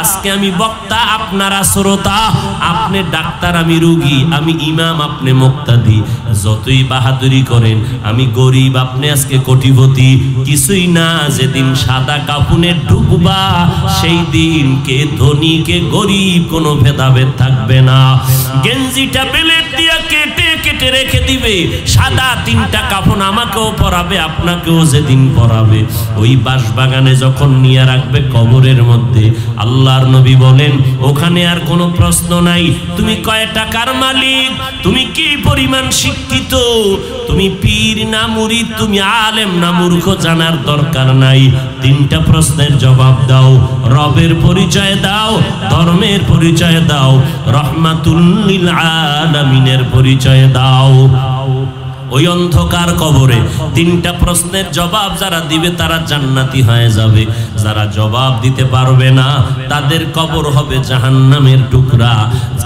আজকে আমি বক্তা, আপনারা শ্রোতা, আপনি ডাক্তার, আমি রোগী, আমি ইমাম, আপনি মুক্তাদি। যতই বাহাদুরি করেন, আমি গরিব, আপনি আজকে কোটিপতি, কিছুই না। যেদিন সাদা কাফনে ঢুকবা, সেই দিন কে ধনী কে গরিব কোনো ভেদাভেদ থাকবে না। গেঞ্জিটা বেলেট দিয়া কেটে কেটে রেখে দিবে, সাদা তিনটা কাফন আমাকেও পরাবে, আপনাকেও যেদিন পরাবে। ওই বাঁশবাগানে যখন নিয়ে রাখবে কবরের মধ্যে, আল্লাহর নবী বলেন ওখানে আর কোনো প্রশ্ন নাই তুমি কয় টাকার মালিক, তুমি কি পরিমাণ শিক্ষিত, তুমি পীর না মুরিদ, তুমি আলেম না মূর্খ, জানার দরকার নাই। তিনটা প্রশ্নের জবাব দাও, রবের পরিচয় দাও, ধর্মের পরিচয় দাও, রহমাতুল লিল আলামিনের পরিচয় দাও। ওই অন্ধকার কবরে তিনটা প্রশ্নের জবাব যারা দিবে তারা জান্নাতি হয়ে যাবে। যারা জবাব দিতে পারবে না তাদের কবর হবে জাহান্নামের টুকরা।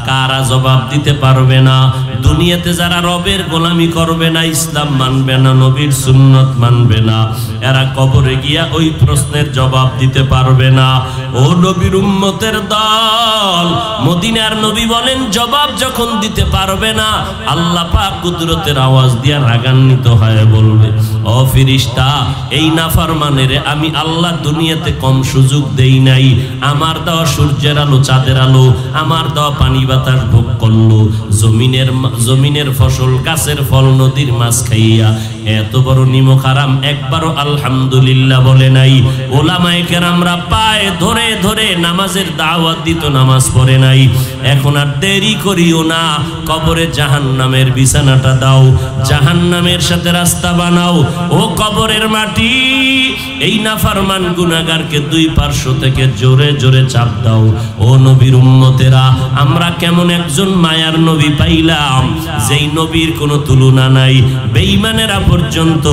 কারা জবাব দিতে পারবে না? দুনিয়াতে যারা রবের গোলামি করবে না, ইসলাম মানবে না, নবীর সুন্নত মানবে না, এরা কবরে গিয়া ওই প্রশ্নের জবাব দিতে পারবে না। ও নবীর উম্মতের দল, মদিনার নবী বলেন জবাব যখন দিতে পারবে না, আল্লাহ পাক কুদরতের আওয়াজ দিয়া রাগান্বিত হয়ে বলবে, ও ফেরেশতা, এই নাফরমানের আমি আল্লাহ দুনিয়াতে কম সুযোগ দেই নাই। আমার দেওয়া সূর্যের আলো, চাঁদের আলো, আমার দেওয়া পানি বাতাস ভোগ করলো, জমিনের ফসল, গাছের ফল, নদীর মাছ খাইয়া এত বড় নিমক হারাম একবারও আলহামদুলিল্লাহ বলে নাই। ওলামায়ে কেরামরা পায়ে ধরে ধরে নামাজের দাওয়াত দিত, নামাজ পড়ে নাই। এখন আর দেরি করিও না, কবরে জাহান্নামের বিছানাটা দাও, জাহান্নামের সাথে রাস্তা বানাও। ও কবরের মাটি, এই নাফরমান গুনাহগারকে দুই পার্শ্ব থেকে জোরে জোরে চাপ দাও। ও নবীর উম্মতেরা, আমরা কেমন একজন মায়ার নবী পাইলাম, যেই নবীর কোনো তুলনা নাই। বেঈমানেরা পর্যন্ত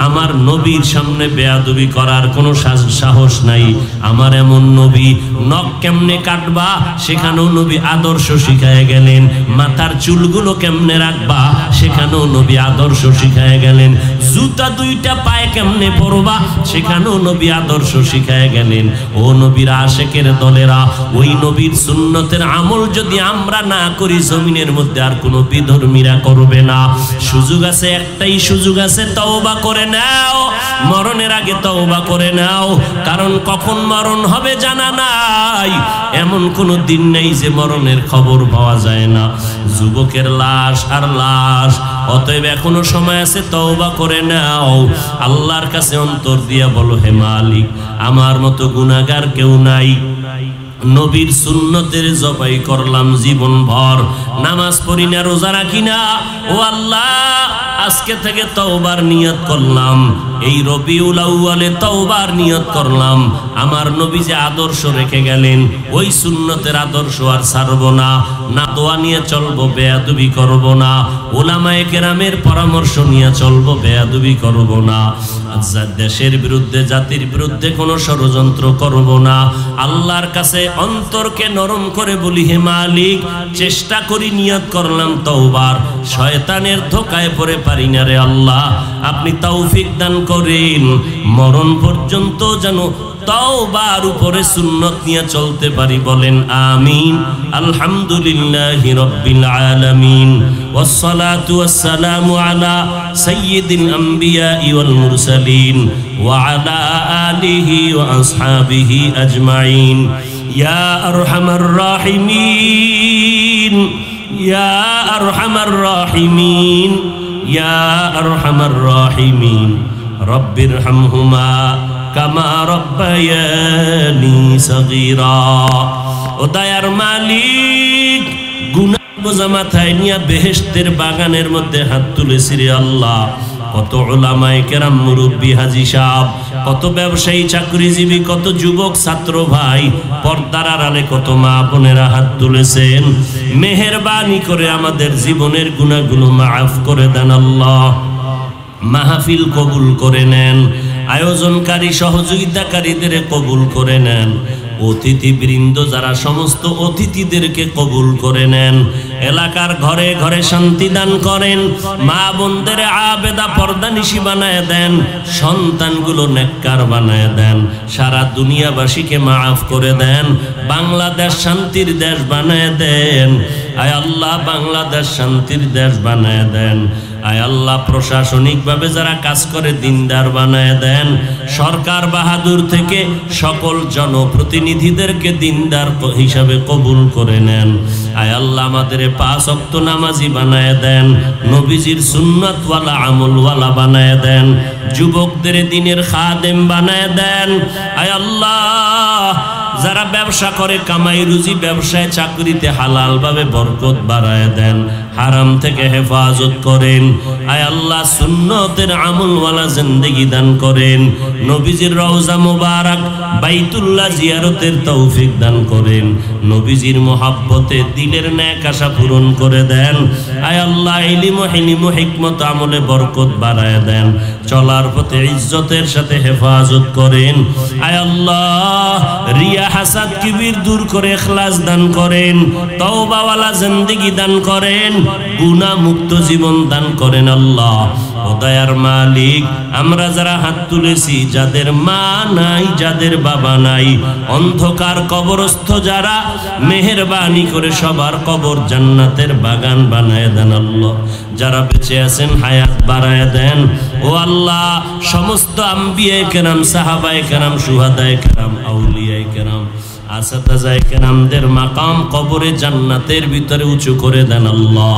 আমার নবীর সামনে বেয়াদবি করার কোনো সাহস নাই। আমার এমন নবী, নখ কেমনে কাটবা সেখানেও নবী আদর্শ শিখায় গেলেন, মাথার চুলগুলো কেমনে রাখবা সেখানেও নবী আদর্শ শিখায় গেলেন, জুতা দুইটা পায়ে কেমনে পরবা সেখানেও নবী আদর্শ শিখায় গেলেন। ও নবীর আশেকের দলেরা, ওই নবীর সুন্নত সুন্নতের আমল যদি আমরা না করি জমিনের মধ্যে আর কোনো বিধর্মীরা করবে না। সুযোগ আছে, একটাই সুযোগ আছে, তওবা করে নাও, মরণের আগে তওবা করে নাও। কারণ কখন মরণ হবে জানা নাই, এমন কোনো দিন নেই যে মরণের খবর পাওয়া যায় না। যুবকের লাশ আর লাশ, অতএব এখনো সময় আছে, তওবা করে নাও। আল্লাহর কাছে অন্তর দিয়া বলো, হে মালিক, আমার মতো গুনাহগার কেউ নাই, নবীর সুন্নতের জবাই করলাম জীবন ভর, নামাজ পড়ি না, রোজা রাখি না, ও আল্লাহ আজকে থেকে তওবার নিয়ত করলাম, এই রবিউল আউয়ালে তওবার নিয়ত করলাম। আমার নবী যে আদর্শ রেখে গেলেন ওই সুন্নতের আদর্শ আর ছাড়ব না, না দোয়া নিয়ে চলবো, বেয়াদবি করব না, উলামায়ে কেরামের পরামর্শ নিয়ে চলবো, বেয়াদবি করব না, দেশের বিরুদ্ধে জাতির বিরুদ্ধে কোনো ষড়যন্ত্র করব না। আল্লাহর কাছে অন্তরকে নরম করে বলি, হে মালিক, চেষ্টা করি, নিয়ত করলাম তওবার, শয়তানের ধোকায় পড়ে পারি না রে আল্লাহ, আপনি তৌফিক দান করেন। মরণ পর্যন্ত যেন তওবার উপরে সুন্নত নিয়ে চলতে পারি, বলেন আমিন। আলহামদুলিল্লাহি রাব্বিল আলামিন, ওয়াসসালাতু ওয়াসসালামু আলা সাইয়্যিদিল আমবিয়া ওয়াল মুরসালিন ওয়া আলা আলিহি ওয়া আসহাবিহি আজমাইন। ইয়া আরহামার রাহিমিন, ইয়া আরহামার রাহিমিন, ইয়া আরহামার রাহিমিন, রব্বিরহামহুমা কামা রব্বায়ানি সগীরা। ও দয়ার মালিক, গুনাহ বোঝা মাথায় নিয়ে বেহেশতের বাগানের মধ্যে হাত তুলেছি রে আল্লাহ। কত উলামায়ে কেরাম, মুরব্বী, হাজী সাহেব, কত ব্যবসায়ী, চাকরিজীবী, কত যুবক ছাত্র ভাই, পর্দার আড়ালে কত মা বোনেরা হাত তুলেছেন। মেহেরবানি করে আমাদের জীবনের গুনাহগুলো মাফ করে দেন আল্লাহ। মাহফিল কবুল করে নেন, আয়োজনকারী সহযোগিতাকারীদের কবুল করে নেন, অতিথিবৃন্দ যারা সমস্ত অতিথিদেরকে কবুল করে নেন, এলাকার ঘরে ঘরে শান্তি দান করেন, মা বোনদের আবেদা পর্দানিশী বানায় দেন, সন্তানগুলো নেককার বানায় দেন, সারা দুনিয়াবাসীকে মাফ করে দেন, বাংলাদেশ শান্তির দেশ বানায় দেন। আয় আল্লাহ, বাংলাদেশ শান্তির দেশ বানায় দেন। আয় আল্লাহ, প্রশাসনিকভাবে যারা কাজ করে দিনদার বানায় দেন। সরকার বাহাদুর থেকে সকল জনপ্রতিনিধিদেরকে দিনদার হিসাবে কবুল করে নেন। আয় আল্লাহ, আমাদের 5 ওয়াক্ত নামাজি বানায় দেন, নবীজির সুন্নাতওয়ালা আমলওয়ালা বানায় দেন, যুবকদের দিনের খাদেম বানায় দেন। আয় আল্লাহ, যারা ব্যবসা করে, কামাই রুজি, ব্যবসায় চাকরিতে হালাল ভাবে বরকত বাড়ায় দেন, হারাম থেকে হেফাজত করেন। আয় আল্লাহ, সুন্নতের আমলওয়ালা জিন্দেগি দান করেন, নবীজির রওজা মুবারক বাইতুল্লাহ জিয়ারতের তৌফিক দান করেন, নবীজির মোহাব্বতে দিলের নেক আশা পূরণ করে দেন। আয় আল্লাহ, ইলম ও হিলম ও হিকমত আমলে বরকত বাড়ায় দেন, চলার পথে ইজ্জতের সাথে হেফাজত করেন। আয় আল্লাহ, রিয়া হাসাদ কিবির দূর করে ইখলাস দান করেন, তওবাওয়ালা জিন্দেগি দান করেন, গুনাহ মুক্ত জীবন দান করেন আল্লাহ। ও দয়ার মালিক, আমরা যারা হাত তুলেছি, যাদের মা নাই, যাদের বাবা নাই, অন্ধকার কবরস্থ যারা, মেহেরবানি করে সবার কবর জান্নাতের বাগান বানায় দেন আল্লাহ। যারা বেঁচে আছেন হায়াত বাড়ায় দেন। ও আল্লাহ, সমস্ত আম্বিয়ায়ে কেরাম, সাহাবায়ে কেরাম, শুহাদায়ে কেরাম, আউলিয়ায়ে কেরাম, আসাতাজায়ে কেরামদের মাকাম কবরে জান্নাতের ভিতরে উঁচু করে দেন আল্লাহ।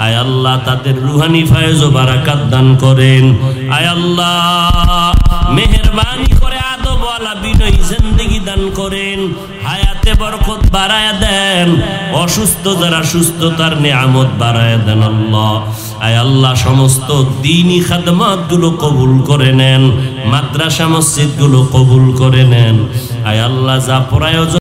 আয় আল্লাহ, তাদের রুহানি ফায়েজ ও বারাকাত দান করেন। আয় আল্লাহ, মেহেরবানি করে আদবওয়ালা বিনয়ী জিন্দেগি দান করেন, হায়াতে বরকত বাড়ায় দেন, অসুস্থ যারা সুস্থতার নিয়ামত বাড়ায় দেন আল্লাহ। আয় আল্লাহ, সমস্ত দ্বীনি খাদমাত গুলো কবুল করে নেন, মাদ্রাসা মসজিদ গুলো কবুল করে নেন। আয় আল্লাহ, যা প্রয়োজন